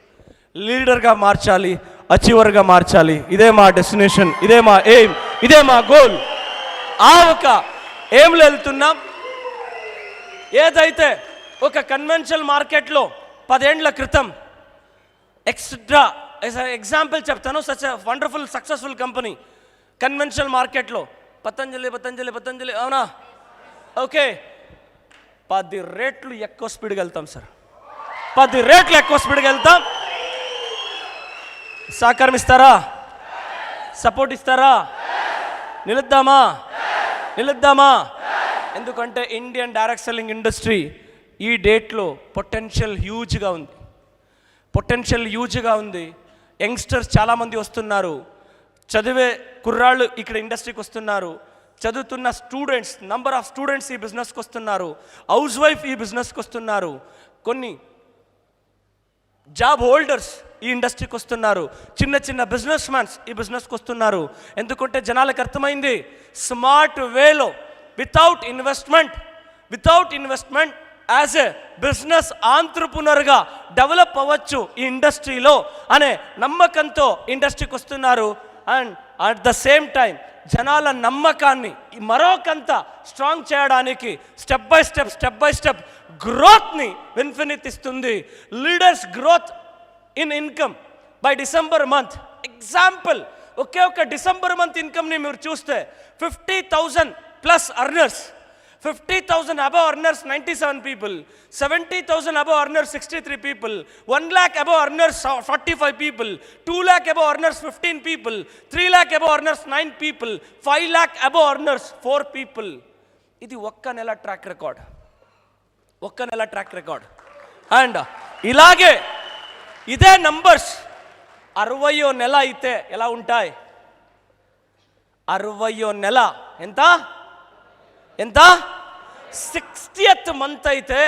లీడర్గా మార్చాలి, అచీవర్గా మార్చాలి. ఇదే మా డెస్టినేషన్, ఇదే మా ఎయిమ్, ఇదే మా గోల్. ఆ ఒక ఎయిమ్లో వెళ్తున్నాం. ఏదైతే ఒక కన్వెన్షనల్ మార్కెట్లో 10 ఏళ్ల క్రితం ఎగ్జాంపుల్ చెప్తాను, such a wonderful successful company conventional మార్కెట్లో పతంజలి అవునా? ఓకే, 10 రెట్లు ఎక్కువ స్పీడ్గా వెళ్తాం సార్, 10 రెట్లు ఎక్కువ స్పీడ్గా వెళ్తాం. సహకారం ఇస్తారా? సపోర్ట్ ఇస్తారా? నిలుద్దామా? ఎందుకంటే ఇండియన్ డైరెక్ట్ సెల్లింగ్ ఇండస్ట్రీ ఈ డేట్లో పొటెన్షియల్ హ్యూజ్గా ఉంది. యంగ్స్టర్స్ చాలామంది వస్తున్నారు, చదివే కుర్రాళ్ళు ఇక్కడ ఇండస్ట్రీకి వస్తున్నారు, చదువుతున్న స్టూడెంట్స్, నంబర్ ఆఫ్ స్టూడెంట్స్ ఈ బిజినెస్కి వస్తున్నారు, హౌస్ వైఫ్ ఈ బిజినెస్కి వస్తున్నారు, కొన్ని జాబ్ హోల్డర్స్ ఈ ఇండస్ట్రీకి వస్తున్నారు, చిన్న బిజినెస్ మ్యాన్స్ ఈ బిజినెస్కి వస్తున్నారు. ఎందుకంటే జనాలకు అర్థమైంది, స్మార్ట్ వేలో without investment as a business ఆంట్రప్రెన్యూర్గా డెవలప్ అవ్వచ్చు ఈ ఇండస్ట్రీలో అనే నమ్మకంతో ఇండస్ట్రీకి వస్తున్నారు. And at the same time జనాల నమ్మకాన్ని మరొకంత స్ట్రాంగ్ చేయడానికి స్టెప్ బై స్టెప్ గ్రోత్ని విన్ఫినిత్ ఇస్తుంది. Leaders growth in income by December month. Example, ఒకే ఒక డిసెంబర్ మంత్ ఇన్కమ్ని మీరు చూస్తే 50,000 plus earners, 50,000 above earners 97 people, 70,000 above earners 63 people, 1 lakh above earners 45 people, 2 lakh above earners 15 people, 3 lakh above earners 9 people, 5 lakh above earners 4 people. ఇది ఒక్క నెల track record, ఒక్క నెల ట్రాక్ రికార్డ్. అండ్ ఇలాగే ఇదే నంబర్స్ 60వ నెల అయితే ఎలా ఉంటాయి? 60వ నెల ఎంత ఎంత 60th మంత్ అయితే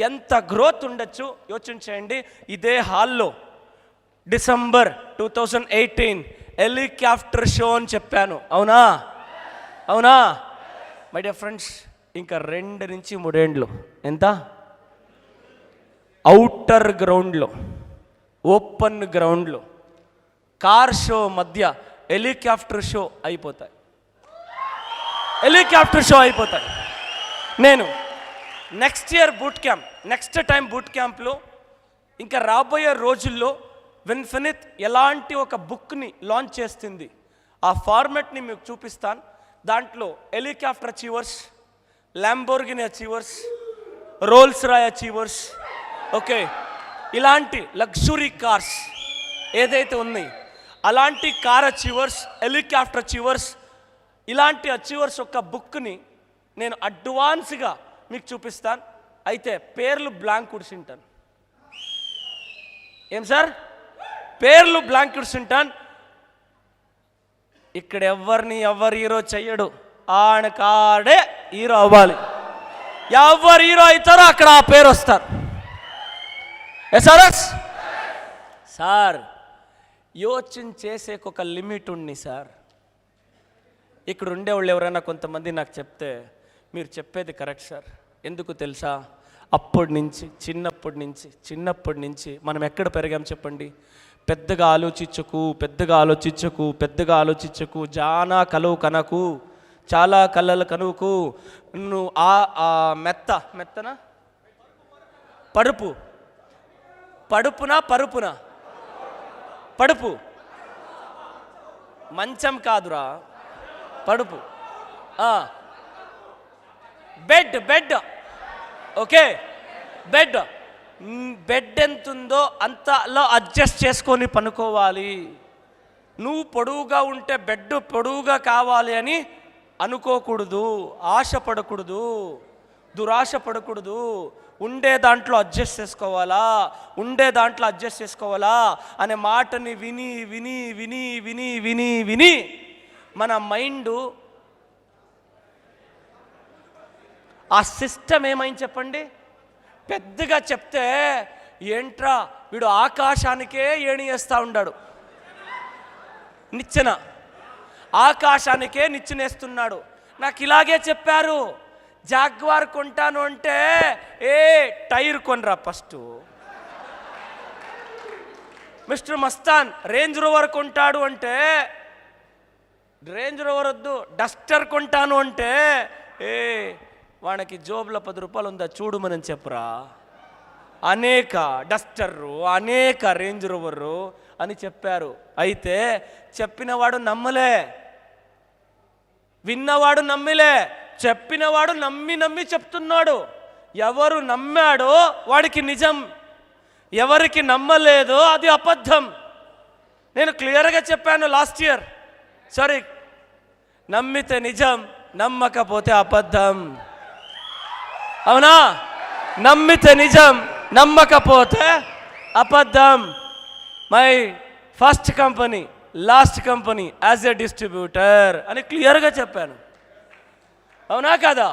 ఎంత గ్రోత్ ఉండొచ్చు యోచించేయండి. ఇదే హాల్లో డిసెంబర్ 2018 హెలికాప్టర్ షో అని చెప్పాను, అవునా? అవునా మై డియర్ ఫ్రెండ్స్? ఇంకా 2 నుంచి 3 ఏండ్లు ఎంత అవుటర్ గ్రౌండ్లో, ఓపెన్ గ్రౌండ్లో కార్ షో మధ్య హెలికాప్టర్ షో అయిపోతాయి, హెలికాప్టర్ షో అయిపోతాయి. నేను next year boot camp, next time boot క్యాంప్లో ఇంకా రాబోయే రోజుల్లో విన్ఫినిత్ ఎలాంటి ఒక బుక్ని లాంచ్ చేస్తుంది, ఆ ఫార్మెట్ని మీకు చూపిస్తాను. దాంట్లో helicopter achievers, Lamborghini achievers, Rolls Royce achievers, okay, ఇలాంటి లగ్జరీ కార్స్ ఏదైతే ఉన్నాయి అలాంటి కార్ అచీవర్స్, హెలికాప్టర్ అచీవర్స్, ఇలాంటి అచీవర్స్ ఒక బుక్ని నేను అడ్వాన్స్గా మీకు చూపిస్తాను. అయితే పేర్లు బ్లాంక్ కుడిసింటాను. ఏం సార్? పేర్లు బ్లాంక్ కుడిసింటాను. ఇక్కడ ఎవరు హీరో చెయ్యడు, ఆయన కాడే హీరో అవ్వాలి. ఎవరు హీరో అవుతారో అక్కడ ఆ పేరు వస్తారు. ఎస్ఆర్ఎస్ సార్, యోచన చేసేకి ఒక లిమిట్ ఉంది సార్. ఇక్కడ ఉండేవాళ్ళు ఎవరైనా కొంతమంది నాకు చెప్తే, మీరు చెప్పేది కరెక్ట్ సార్, ఎందుకు తెలుసా? అప్పటి నుంచి చిన్నప్పటి నుంచి మనం ఎక్కడ పెరిగాం చెప్పండి? పెద్దగా ఆలోచించకు, జానా కలవు కనకు, చాలా కళ్ళలు కనుకు, నువ్వు మెత్తనా పడుపు మంచం కాదురా, పడుపు. బెడ్ ఓకే, బెడ్ ఎంతుందో అంతలో అడ్జస్ట్ చేసుకొని పనుకోవాలి. నువ్వు పొడవుగా ఉంటే బెడ్ పొడవుగా కావాలి అని అనుకోకూడదు, ఆశపడకూడదు, దురాశ పడకూడదు. ఉండే దాంట్లో అడ్జస్ట్ చేసుకోవాలా అనే మాటని విని మన మైండ్, ఆ సిస్టమ్ ఏమైంది చెప్పండి? పెద్దగా చెప్తే ఏంట్రా వీడు ఆకాశానికే ఏణియేస్తూ ఉన్నాడు, ఆకాశానికే నిచ్చెనేస్తున్నాడు. నాకు ఇలాగే చెప్పారు, జాగ్వార్ కొంటాను అంటే టైర్ కొనరా first. Mister Mastan Range Rover కొంటాడు అంటే, రేంజ్ రోవర్ వద్దు డస్టర్ కొంటాను అంటే, వాడికి జోబులో 10 రూపాయలు ఉందా చూడమని చెప్పరా. అనేక డస్టర్రు, అనేక రేంజ్ రోవర్రు అని చెప్పారు. అయితే చెప్పినవాడు నమ్మలే, విన్నవాడు నమ్మిలే, చెప్పినవాడు నమ్మి చెప్తున్నాడు. ఎవరు నమ్మాడో వాడికి నిజం, ఎవరికి నమ్మలేదో అది అబద్ధం. నేను క్లియర్గా చెప్పాను లాస్ట్ ఇయర్. సారీ, నమ్మితే నిజం, నమ్మకపోతే అబద్ధం. అవునా? నమ్మితే నిజం, నమ్మకపోతే అబద్ధం. My first company, last company as a distributor అని క్లియర్గా చెప్పాను. అవునా కదా?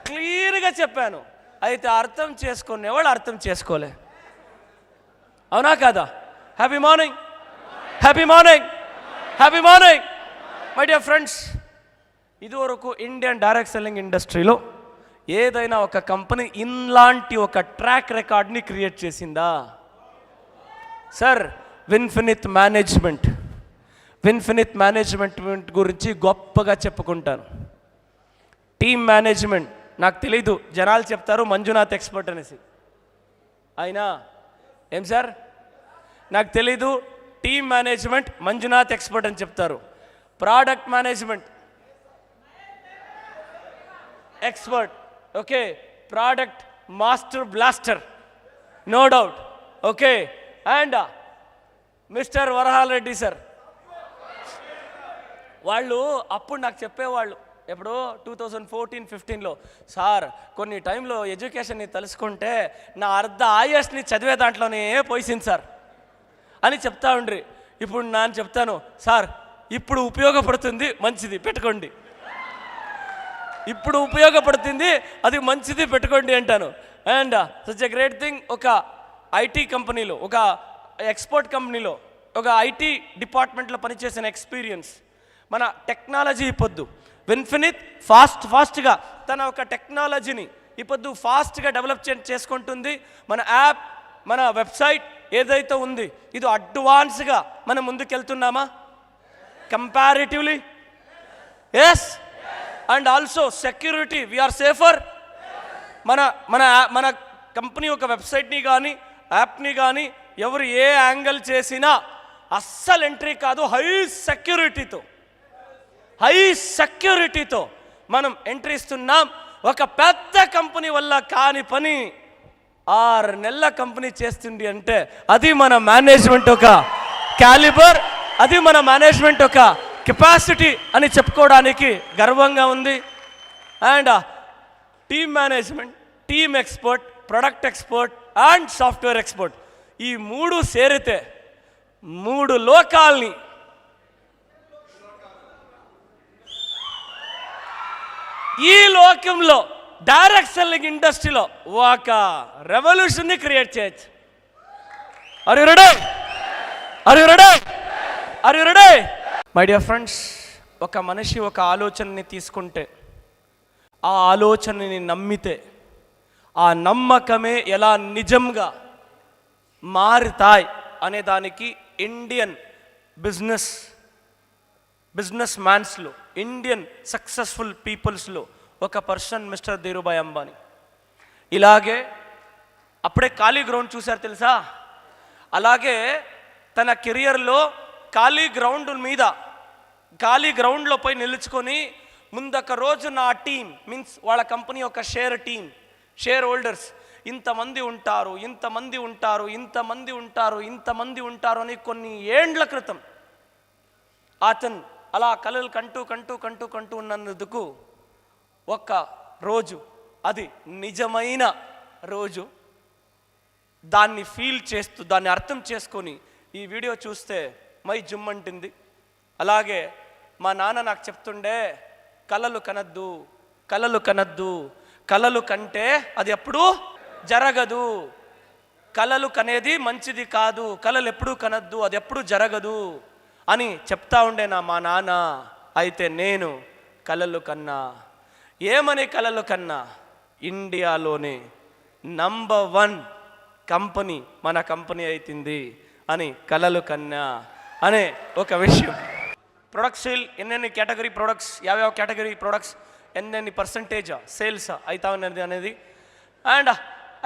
క్లియర్గా చెప్పాను. అయితే అర్థం చేసుకునేవాళ్ళు అర్థం చేసుకోలే. అవునా కదా? Happy morning, happy morning, happy morning my dear friends. ఇదివరకు ఇండియన్ డైరెక్ట్ సెల్లింగ్ ఇండస్ట్రీలో ఏదైనా ఒక కంపెనీ ఇలాంటి ఒక ట్రాక్ రికార్డ్ని క్రియేట్ చేసిందా? సార్, విన్ఫినిత్ మేనేజ్మెంట్ గురించి గొప్పగా చెప్పుకుంటాను. టీమ్ మేనేజ్మెంట్ నాకు తెలీదు, జనాలు చెప్తారు మంజునాథ్ ఎక్స్పర్ట్ అనేసి. అయినా ఏం సార్, నాకు తెలీదు. టీమ్ మేనేజ్మెంట్ మంజునాథ్ ఎక్స్పర్ట్ అని చెప్తారు. Product management expert, okay. Product master blaster, no doubt, okay. And mister Varahal Reddy sir, వాళ్ళు అప్పుడు నాకు చెప్పేవాళ్ళు ఎప్పుడో 2014-15లో, సార్ కొన్ని టైంలో ఎడ్యుకేషన్ని తలుసుకుంటే నా అర్ధ ఆయుష్ని చదివే దాంట్లోనే పోయింది సార్ అని చెప్తా ఉండ్రి. ఇప్పుడు నేను చెప్తాను, సార్ ఇప్పుడు ఉపయోగపడుతుంది, మంచిది పెట్టుకోండి, ఇప్పుడు ఉపయోగపడుతుంది, అది మంచిది పెట్టుకోండి అంటాను. And such a great thing, ఒక ఐటీ కంపెనీలో, ఒక ఎక్స్పోర్ట్ కంపెనీలో, ఒక ఐటీ డిపార్ట్మెంట్లో పనిచేసిన ఎక్స్పీరియన్స్. మన టెక్నాలజీ పొద్దు విన్ఫినిత్ ఫాస్ట్గా తన ఒక టెక్నాలజీని ఇప్పుడు ఫాస్ట్గా డెవలప్ చేసుకుంటుంది. మన యాప్, మన వెబ్సైట్ ఏదైతే ఉంది, ఇది అడ్వాన్స్గా మనం ముందుకెళ్తున్నామా comparatively? Yes. And also security, we are safer. మన మన మన కంపెనీ ఒక వెబ్సైట్ని కానీ యాప్ని కానీ ఎవరు ఏ యాంగిల్ చేసినా అస్సలు ఎంట్రీ కాదు. హై సెక్యూరిటీతో మనం ఎంట్రీ ఇస్తున్నాం. ఒక పెద్ద కంపెనీ వల్ల కాని పని 6 నెలల కంపెనీ చేస్తుంది అంటే అది మన మేనేజ్మెంట్ ఒక క్యాలిబర్, అది మన మేనేజ్మెంట్ ఒక కెపాసిటీ అని చెప్పుకోవడానికి గర్వంగా ఉంది. And team management, team expert, product expert and software expert, ఈ 3 సేరితే 3 లోకాల్ని, ఈ లోకంలో డైరెక్ట్ సెల్లింగ్ ఇండస్ట్రీలో ఒక రెవల్యూషన్ని క్రియేట్ చేయొచ్చు. Are you ready? My dear friends, ఒక మనిషి ఒక ఆలోచనని తీసుకుంటే, ఆ ఆలోచనని నమ్మితే, ఆ నమ్మకమే ఎలా నిజంగా మారుతాయి అనే దానికి ఇండియన్ బిజినెస్ మ్యాన్స్లో, ఇండియన్ సక్సెస్ఫుల్ పీపుల్స్లో ఒక పర్సన్ మిస్టర్ ధీరుభాయ్ అంబానీ. ఇలాగే అప్పుడే ఖాళీ గ్రౌండ్ చూశారు తెలుసా, అలాగే తన కెరియర్లో ఖాళీ గ్రౌండ్లో పోయి నిలుచుకొని ముందొక రోజు నా టీం మీన్స్ వాళ్ళ కంపెనీ ఒక షేర్ హోల్డర్స్ ఇంతమంది ఉంటారు అని కొన్ని ఏండ్ల క్రితం అతను అలా కలలు కంటూ ఉన్నందుకు ఒక్క రోజు, అది నిజమైన రోజు, దాన్ని ఫీల్ చేస్తూ దాన్ని అర్థం చేసుకొని ఈ వీడియో చూస్తే మై జుమ్మంటుంది. అలాగే మా నాన్న నాకు చెప్తుండే, కలలు కంటే అది ఎప్పుడూ జరగదు, కలలు కనేది మంచిది కాదు, కలలు ఎప్పుడూ కనద్దు, అది ఎప్పుడూ జరగదు అని చెప్తా ఉండే మా నాన్న. అయితే నేను కలలు కన్నా. ఏమని కలలు కన్నా? ఇండియాలోనే నంబర్ 1 కంపెనీ మన కంపెనీ అవుతుంది అని కలలు కన్నా అనే ఒక విషయం. ప్రొడక్ట్ సేల్ ఎన్నెన్ని కేటగిరీ ప్రొడక్ట్స్, యావ్యావ కేటగిరీ ప్రొడక్ట్స్ ఎన్నెన్ని పర్సంటేజ్ సేల్స్ అవుతా ఉన్నది అనేది. అండ్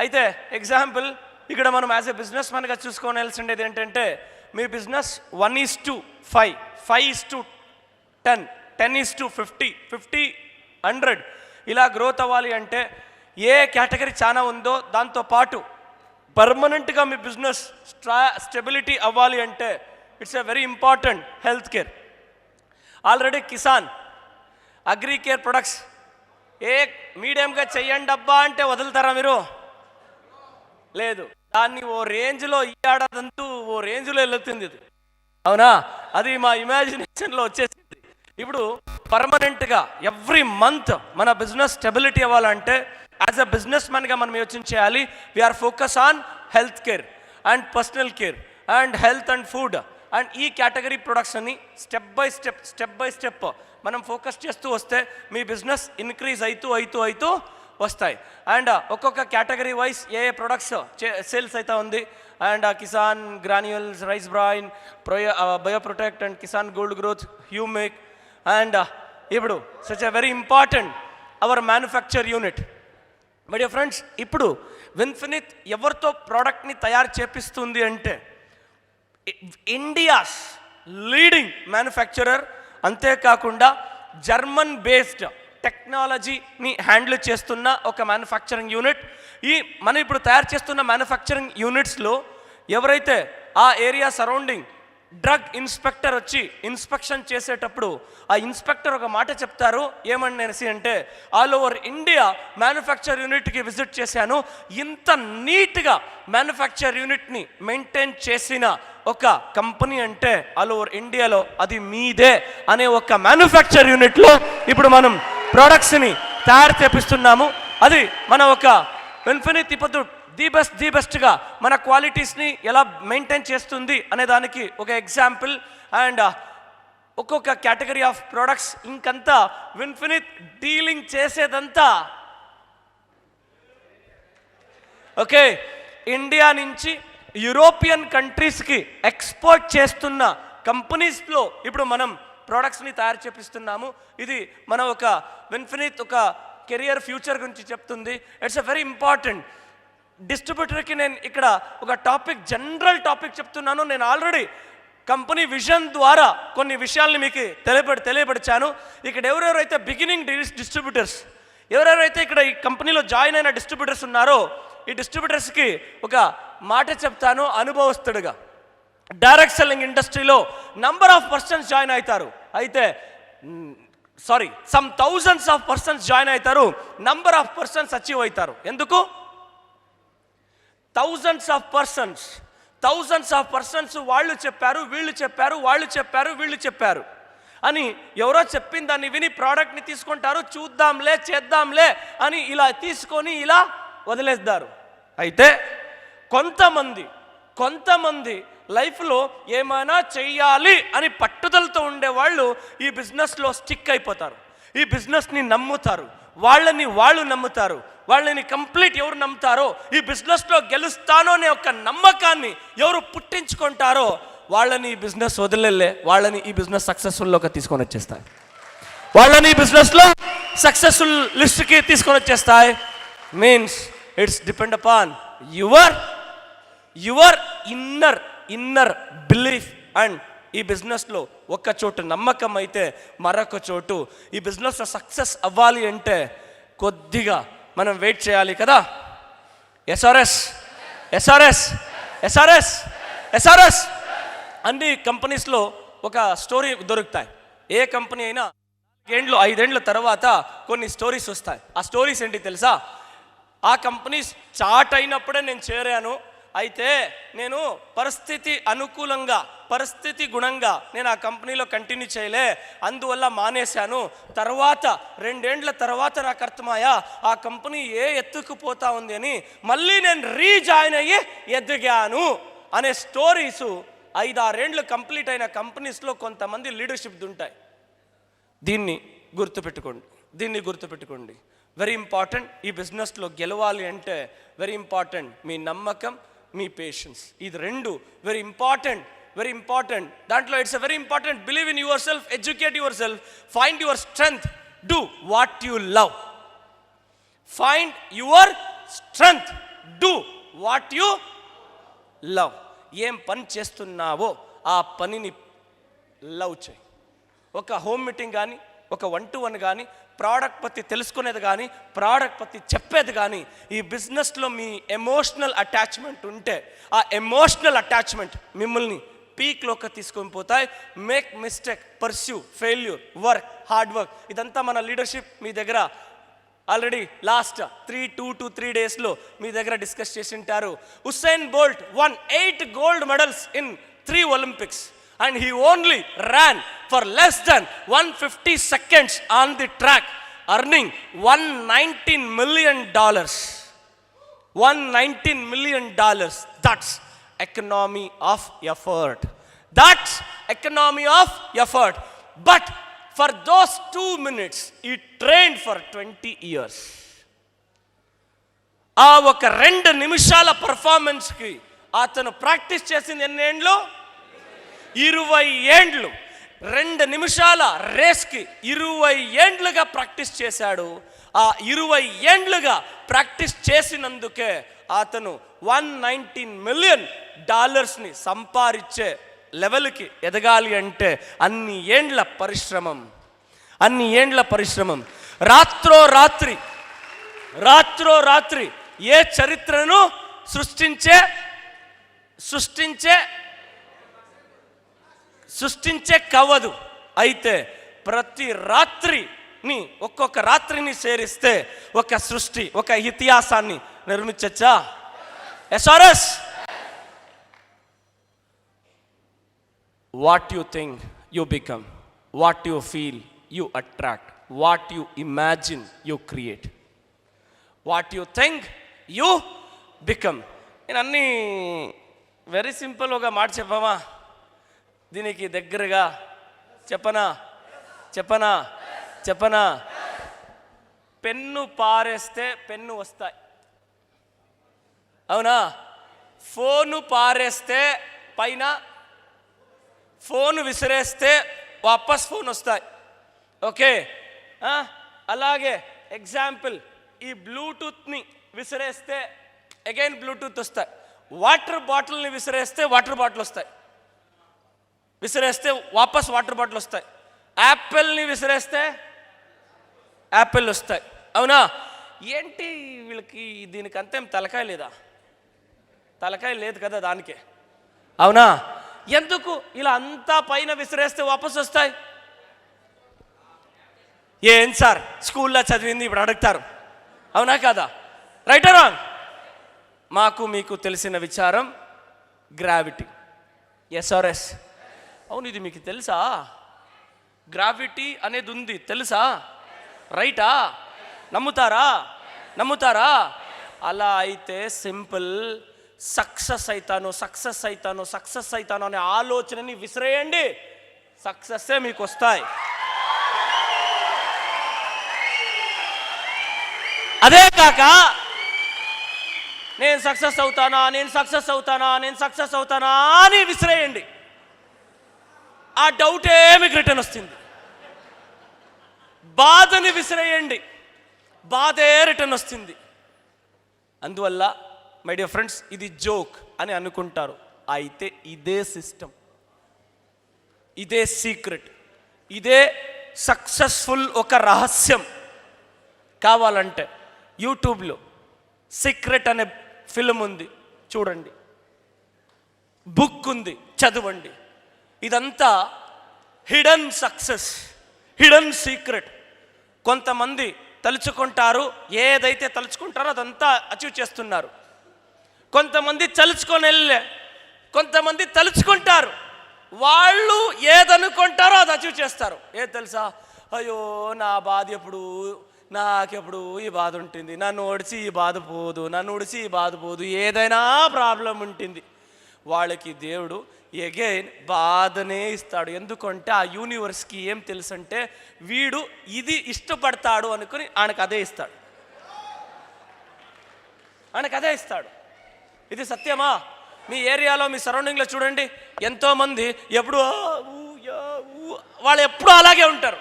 అయితే ఎగ్జాంపుల్ ఇక్కడ మనం యాజ్ ఎ బిజినెస్ మ్యాన్గా చూసుకోవాల్సిండేది ఏంటంటే, మీ బిజినెస్ 1:5, 5:10, 10:50, 50:100 ఇలా గ్రోత్ అవ్వాలి అంటే ఏ కేటగిరీ చాలా ఉందో దాంతోపాటు పర్మనెంట్గా మీ బిజినెస్ స్టెబిలిటీ అవ్వాలి అంటే it's a very important health care. Already Kisan agri care products మీడియంగా చెయ్యండి అబ్బా అంటే వదులుతారా మీరు? లేదు, దాన్ని ఓ రేంజ్లో ఈ ఏడాదంతూ ఓ రేంజ్లో వెళ్తుంది ఇది, అవునా? అది మా ఇమాజినేషన్లో వచ్చేసింది. ఇప్పుడు పర్మనెంట్గా ఎవ్రీ మంత్ మన బిజినెస్ స్టెబిలిటీ అవ్వాలంటే యాజ్ అ బిజినెస్ మ్యాన్గా మనం యోచించేయాలి. We are focus on health care and personal care and health and food and ఈ కేటగిరీ ప్రొడక్ట్స్ అని స్టెప్ బై స్టెప్ మనం ఫోకస్ చేస్తూ వస్తే మీ బిజినెస్ ఇంక్రీజ్ అవుతూ వస్తాయి. అండ్ ఒక్కొక్క కేటగిరీ వైజ్ ఏ ప్రొడక్ట్స్ సేల్స్ అవుతా ఉంది. And Kisan granules, rice brain, bioprotect and Kisan gold growth, humic. And ఇప్పుడు such a very important hour manufacture unit. My dear friends, ఇప్పుడు విన్ఫినిత్ ఎవరితో ప్రోడక్ట్ని తయారు చేపిస్తుంది అంటే ఇండియాస్ లీడింగ్ మ్యానుఫ్యాక్చరర్, అంతేకాకుండా జర్మన్ బేస్డ్ టెక్నాలజీని హ్యాండిల్ చేస్తున్న ఒక మ్యానుఫ్యాక్చరింగ్ యూనిట్. మనం ఇప్పుడు తయారు చేస్తున్న మ్యానుఫ్యాక్చరింగ్ యూనిట్స్లో ఎవరైతే ఆ ఏరియా సరౌండింగ్ డ్రగ్ ఇన్స్పెక్టర్ వచ్చి ఇన్స్పెక్షన్ చేసేటప్పుడు ఆ ఇన్స్పెక్టర్ ఒక మాట చెప్తారు, ఏమనేసి అంటే, ఆల్ ఓవర్ ఇండియా మ్యానుఫ్యాక్చర్ యూనిట్కి విజిట్ చేశాను, ఇంత నీట్గా మ్యానుఫ్యాక్చర్ యూనిట్ని మెయింటైన్ చేసిన ఒక కంపెనీ అంటే ఆల్ ఓవర్ ఇండియాలో అది మీదే అనే ఒక మ్యానుఫ్యాక్చర్ యూనిట్లో ఇప్పుడు మనం ప్రోడక్ట్స్ని తయారు చేపిస్తున్నాము. అది మన ఒక ఇన్ఫినిట్ ఇప్పుడు ది బెస్ట్గా మన క్వాలిటీస్ని ఎలా మెయింటైన్ చేస్తుంది అనే దానికి ఒక ఎగ్జాంపుల్. అండ్ ఒక్కొక్క కేటగిరీ ఆఫ్ ప్రోడక్ట్స్ ఇంకంతా ఇన్ఫినిట్ డీలింగ్ చేసేదంతా ఓకే ఇండియా నుంచి యూరోపియన్ కంట్రీస్కి ఎక్స్పోర్ట్ చేస్తున్న కంపెనీస్లో ఇప్పుడు మనం ప్రోడక్ట్స్ని తయారు చేపిస్తున్నాము. ఇది మన ఒక ఇన్ఫినిట్ ఒక కెరియర్ ఫ్యూచర్ గురించి చెప్తుంది. It's a very important. డిస్ట్రిబ్యూటర్కి నేను ఇక్కడ ఒక జనరల్ టాపిక్ చెప్తున్నాను. నేను ఆల్రెడీ కంపెనీ విజన్ ద్వారా కొన్ని విషయాల్ని మీకు తెలియపరిచాను. ఇక్కడ ఎవరెవరైతే బిగినింగ్ డిస్ట్రిబ్యూటర్స్, ఎవరెవరైతే ఇక్కడ ఈ కంపెనీలో జాయిన్ అయిన డిస్ట్రిబ్యూటర్స్ ఉన్నారో, ఈ డిస్ట్రిబ్యూటర్స్కి ఒక మాట చెప్తాను అనుభవస్తుడిగా. డైరెక్ట్ సెల్లింగ్ ఇండస్ట్రీలో నంబర్ ఆఫ్ పర్సన్స్ జాయిన్ అవుతారు, అయితే some thousands of persons join అవుతారు, నంబర్ ఆఫ్ పర్సన్స్ అచీవ్ అవుతారు. ఎందుకు? థౌజండ్స్ ఆఫ్ పర్సన్స్ వాళ్ళు చెప్పారు, వీళ్ళు చెప్పారు, వాళ్ళు చెప్పారు, వీళ్ళు చెప్పారు అని ఎవరో చెప్పిన దాన్ని విని ప్రోడక్ట్ని తీసుకుంటారు, చూద్దాంలే చేద్దాంలే అని ఇలా తీసుకొని ఇలా వదిలేస్తారు. అయితే కొంతమంది లైఫ్లో ఏమైనా చెయ్యాలి అని పట్టుదలతో ఉండేవాళ్ళు ఈ బిజినెస్లో స్టిక్ అయిపోతారు, ఈ బిజినెస్ని నమ్ముతారు, వాళ్ళు నమ్ముతారు. వాళ్ళని కంప్లీట్ ఎవరు నమ్ముతారో, ఈ బిజినెస్లో గెలుస్తానో అనే ఒక నమ్మకాన్ని ఎవరు పుట్టించుకుంటారో వాళ్ళని ఈ బిజినెస్ వదిలేలే, వాళ్ళని ఈ బిజినెస్ సక్సెస్ఫుల్లోకి తీసుకొని వచ్చేస్తాయి, వాళ్ళని ఈ బిజినెస్లో సక్సెస్ఫుల్ లిస్ట్కి తీసుకొని వచ్చేస్తాయి. Means it's depend upon your inner belief. And ఈ బిజినెస్లో ఒక్క చోటు నమ్మకం అయితే మరొక చోటు ఈ బిజినెస్లో సక్సెస్ అవ్వాలి అంటే కొద్దిగా మనం వెయిట్ చేయాలి కదా. ఎస్ఆర్ఎస్ అన్ని కంపెనీస్లో ఒక స్టోరీ దొరుకుతాయి. ఏ కంపెనీ అయినా 5 ఏళ్ళ తర్వాత కొన్ని స్టోరీస్ వస్తాయి. ఆ స్టోరీస్ ఏంటి తెలుసా? ఆ కంపెనీ స్టార్ట్ అయినప్పుడే నేను చేరాను, అయితే నేను పరిస్థితి గుణంగా నేను ఆ కంపెనీలో కంటిన్యూ చేయలే, అందువల్ల మానేశాను. తర్వాత 2 ఏళ్ళ తర్వాత నాకు అర్థమయ్యా ఆ కంపెనీ ఎత్తుకుపోతా ఉంది అని, మళ్ళీ నేను రీజాయిన్ అయ్యి ఎదిగాను అనే స్టోరీసు 5-6 ఏళ్ళు కంప్లీట్ అయిన కంపెనీస్లో కొంతమంది లీడర్షిప్ ఉంటాయి. దీన్ని గుర్తుపెట్టుకోండి. Very important. ఈ బిజినెస్లో గెలవాలి అంటే వెరీ ఇంపార్టెంట్ మీ నమ్మకం, మీ పేషెన్స్. ఇది 2 వెరీ ఇంపార్టెంట్. దాంట్లో it's very important. Believe in your self, educate your self, find your strength, do what you love. Find your strength, do what you love. ఏం పని చేస్తున్నావో ఆ పనిని లవ్ చేయి. ఒక హోమ్ మీటింగ్ కానీ, ఒక 1-to-1 కానీ, ప్రోడక్ట్ పற்றி తెలుసుకునేది కానీ, ప్రోడక్ట్ పற்றி చెప్పేది కానీ, ఈ బిజినెస్లో మీ ఎమోషనల్ అటాచ్మెంట్ ఉంటే ఆ ఎమోషనల్ అటాచ్మెంట్ మిమ్మల్ని పీక్లోకి తీసుకొని పోతాయి. Make mistake, pursue, failure, work, hard work, ఇదంతా మన లీడర్షిప్ మీ దగ్గర ఆల్రెడీ లాస్ట్ 2 to 3 డేస్లో మీ దగ్గర డిస్కస్ చేసి ఉంటారు. ఉసైన్ bolt won 8 gold medals in 3 Olympics. And he only ran for less than 150 seconds on the track, earning $119 million. $119 million. That's economy of effort. But for those 2 minutes, he trained for 20 years. ఆ ఒక 2 నిమిషాల పర్ఫార్మెన్స్కి అతను practice చేసింది ఎన్ని ఏండ్లు? 20 ఏండ్లు. 2 నిమిషాల రేస్కి 20 ఏండ్లుగా practice చేశాడు. ఆ 20 ఏండ్లుగా ప్రాక్టీస్ చేసినందుకే అతను $119 మిలియన్ సంపాదించే లెవెల్కి ఎదగాలి అంటే అన్ని ఏండ్ల పరిశ్రమం. రాత్రో రాత్రి ఏ చరిత్రను సృష్టించే కవ్వదు. అయితే ప్రతి రాత్రిని ఒక్కొక్క రాత్రిని సేరిస్తే ఒక సృష్టి, ఒక ఇతిహాసాన్ని నిర్మించచ్చా? SRS. What you think you become, what you feel you attract, what you imagine you create. What you think you become. నేను అన్నీ వెరీ సింపుల్ ఒక మాట చెప్పమా? దీనికి దగ్గరగా చెప్పనా? పెన్ను పారేస్తే పెన్ను వస్తాయి, అవునా? ఫోను పారేస్తే పైన, ఫోను విసిరేస్తే వాపస్ ఫోన్ వస్తాయి. ఓకే, అలాగే ఎగ్జాంపుల్, ఈ బ్లూటూత్ని విసిరేస్తే అగైన్ బ్లూటూత్ వస్తాయి. వాటర్ బాటిల్ని విసిరేస్తే వాటర్ బాటిల్ వస్తాయి, విసిరేస్తే వాపస్ వాటర్ బాటిల్ వస్తాయి. యాపిల్ని విసిరేస్తే యాపిల్ వస్తాయి, అవునా? ఏంటి వీళ్ళకి, దీనికి అంతేం తలకాయ లేదా? తలకాయ లేదు కదా దానికే, అవునా? ఎందుకు ఇలా అంతా పైన విసిరేస్తే వాపస్ వస్తాయి? ఏం సార్ స్కూల్లో చదివింది ఇప్పుడు అడుగుతారు, అవునా కదా? Right or wrong? మాకు మీకు తెలిసిన విచారం గ్రావిటీ. ఎస్ఆర్ఎస్. అవును, ఇది మీకు తెలుసా? గ్రావిటీ అనేది ఉంది, తెలుసా? రైటా? నమ్ముతారా? అలా అయితే సింపుల్, సక్సెస్ అవుతాను అనే ఆలోచనని విసిరేయండి, సక్సెస్సే మీకు వస్తాయి. అదే కాక నేను సక్సెస్ అవుతానా అని విసిరేయండి, ఆ డౌటే మీకు రిటర్న్ వస్తుంది. బాధని విసిరేయండి, బాధే రిటర్న్ వస్తుంది. అందువల్ల మై డియర్ ఫ్రెండ్స్, ఇది జోక్ అని అనుకుంటారు, అయితే ఇదే సిస్టమ్, ఇదే సీక్రెట్, ఇదే సక్సెస్ఫుల్ ఒక రహస్యం. కావాలంటే యూట్యూబ్లో సీక్రెట్ అనే ఫిల్మ్ ఉంది, చూడండి. బుక్ ఉంది, చదవండి. ఇదంతా హిడెన్ సక్సెస్, హిడెన్ సీక్రెట్. కొంతమంది తలుచుకుంటారు, ఏదైతే తలుచుకుంటారో అదంతా అచీవ్ చేస్తున్నారు. కొంతమంది కొంతమంది తలుచుకుంటారు, వాళ్ళు ఏదనుకుంటారో అది అచీవ్ చేస్తారు. తెలుసా? అయ్యో నా బాధ నాకెప్పుడు ఈ బాధ ఉంటుంది, నన్ను ఒడిచి ఈ బాధ పోదు, ఏదైనా ప్రాబ్లం ఉంటుంది. వాళ్ళకి దేవుడు ఎగైన్ బాధనే ఇస్తాడు. ఎందుకంటే ఆ యూనివర్స్కి ఏం తెలుసు అంటే వీడు ఇది ఇష్టపడతాడు అనుకుని ఆయనకు అదే ఇస్తాడు. ఇది సత్యమా? మీ ఏరియాలో, మీ సరౌండింగ్లో చూడండి, ఎంతోమంది ఎప్పుడు వాళ్ళు ఎప్పుడు అలాగే ఉంటారు.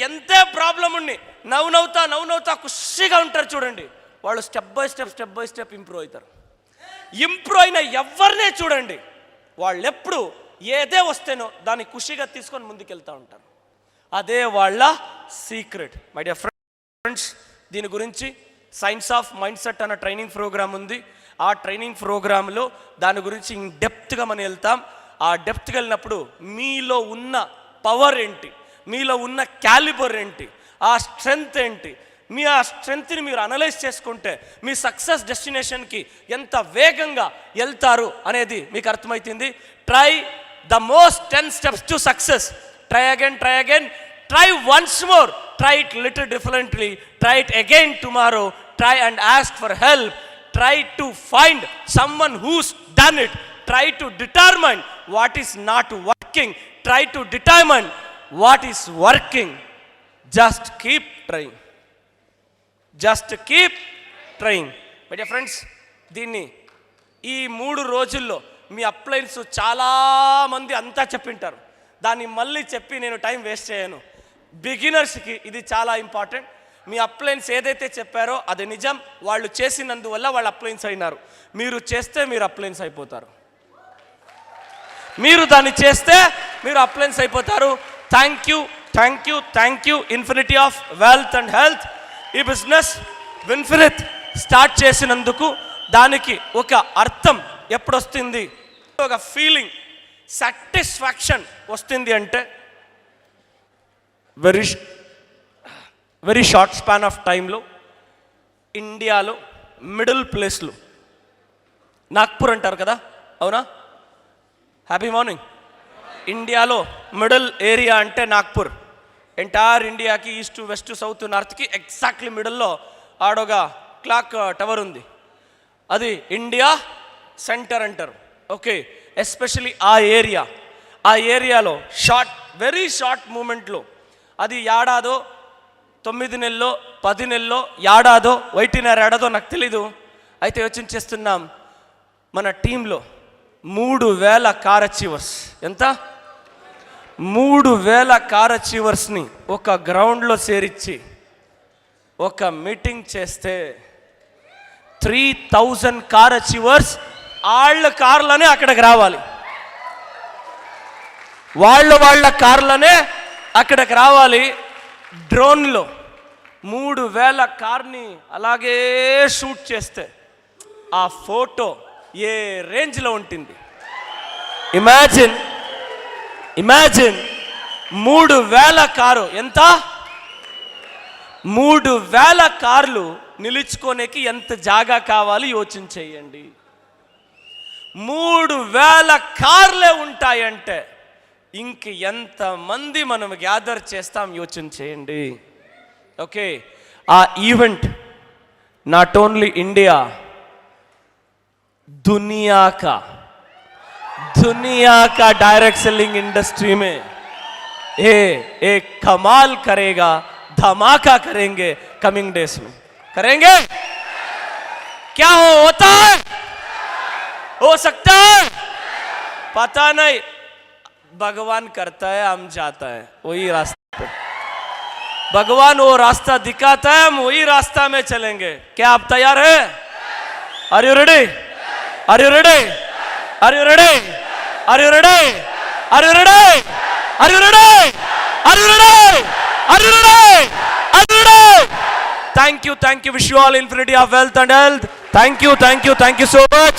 ఎంతే ప్రాబ్లం ఉండి నవ్వునవుతా ఖుషిగా ఉంటారు. చూడండి, వాళ్ళు స్టెప్ బై స్టెప్ ఇంప్రూవ్ అవుతారు. ఇంప్రూవ్ అయిన ఎవరినే చూడండి, వాళ్ళు ఎప్పుడు ఏదే వస్తేనో దాన్ని ఖుషిగా తీసుకొని ముందుకెళ్తూ ఉంటారు. అదే వాళ్ళ సీక్రెట్. మై డియర్ ఫ్రెండ్స్, దీని గురించి సైన్స్ ఆఫ్ మైండ్ సెట్ అన్న ట్రైనింగ్ ప్రోగ్రామ్ ఉంది. ఆ ట్రైనింగ్ ప్రోగ్రాంలో దాని గురించి ఇన్ డెప్త్గా మనం వెళ్తాం. ఆ డెప్త్గా వెళ్ళినప్పుడు మీలో ఉన్న పవర్ ఏంటి, మీలో ఉన్న క్యాలిబర్ ఏంటి, ఆ స్ట్రెంగ్త్ ఏంటి, ఆ స్ట్రెంగ్త్ని మీరు అనలైజ్ చేసుకుంటే మీ సక్సెస్ డెస్టినేషన్కి ఎంత వేగంగా వెళ్తారు అనేది మీకు అర్థమవుతుంది. Try the most 10 steps to success. Try again, try once more, try it little differently, try it again tomorrow, try and ask for help, try to find someone who's done it, try to determine what is not working, try to determine what is working. Just keep trying. My dear friends, దీన్ని ఈ 3 రోజుల్లో మీ అప్లైన్స్ చాలామంది అంతా చెప్పింటారు. దాన్ని మళ్ళీ చెప్పి నేను time waste చేయను. బిగినర్స్కి ఇది చాలా ఇంపార్టెంట్. మీ అప్లయన్స్ ఏదైతే చెప్పారో అది నిజం. వాళ్ళు చేసినందువల్ల వాళ్ళు అప్లయన్స్ అయినారు. మీరు చేస్తే మీరు అప్లయన్స్ అయిపోతారు. మీరు దాన్ని చేస్తే మీరు అప్లయన్స్ అయిపోతారు. Thank you, thank you, thank you. Infinity of wealth and health ఈ బిజినెస్ విన్ఫినిట్ స్టార్ట్ చేసినందుకు దానికి ఒక అర్థం ఎప్పుడు వస్తుంది, ఒక ఫీలింగ్, సాటిస్ఫాక్షన్ వస్తుంది అంటే వెరీ షార్ట్ స్పాన్ ఆఫ్ టైంలో ఇండియాలో మిడిల్ ప్లేస్లో నాగ్పూర్ అంటారు కదా, అవునా? Happy morning. ఇండియాలో మిడిల్ ఏరియా అంటే నాగ్పూర్. ఎంటైర్ ఇండియాకి ఈస్ట్, వెస్ట్, సౌత్, నార్త్కి ఎగ్జాక్ట్లీ మిడిల్లో ఆడొక క్లాక్ టవర్ ఉంది. అది ఇండియా సెంటర్ అంటారు. ఓకే, ఎస్పెషలీ ఆ ఏరియాలో వెరీ షార్ట్ మూమెంట్లో, అది ఏడాదో 9 నెలలో 10 నెలలో ఏడాదో ఏడాదో నాకు తెలీదు. అయితే యోచించేస్తున్నాం, మన టీంలో 3000 కార్ అచీవర్స్. ఎంత? 3000 కార్ అచీవర్స్ని ఒక గ్రౌండ్లో చేర్చి ఒక మీటింగ్ చేస్తే 3000 కార్ అచీవర్స్ వాళ్ళ కార్లనే అక్కడికి రావాలి. వాళ్ళ కార్లనే అక్కడికి రావాలి. డ్రోన్లో 3000 కార్ని అలాగే షూట్ చేస్తే ఆ ఫోటో ఏ రేంజ్లో ఉంటుంది? Imagine 3000 car. ఎంత? 3000 కార్లు నిలుచుకోనేకి ఎంత జాగా కావాలి యోచించేయండి. 3000 కార్లే ఉంటాయంటే ఇంక ఎంతమంది మనం గ్యాదర్ చేస్తాం యోచించేయండి. ఓకే, ఆ ఈవెంట్ నాట్ ఓన్లీ ఇండియా, दुनिया का डायरेक्ट सेलिंग इंडस्ट्री में ये एक कमाल करेगा, धमाका करेंगे. कमिंग डेज में करेंगे. क्या होता है, हो सकता है, पता नहीं. भगवान करता है, हम जाता है वही रास्ते पे. भगवान वो रास्ता दिखाता है, हम वही रास्ता में चलेंगे. क्या आप तैयार है? Are you ready? Are you ready? Are you ready? Are you ready? Are you ready? Are you ready? Are you ready? Are you ready? Are you ready? Thank you. Wish you all infinity of wealth and health. Thank you so much.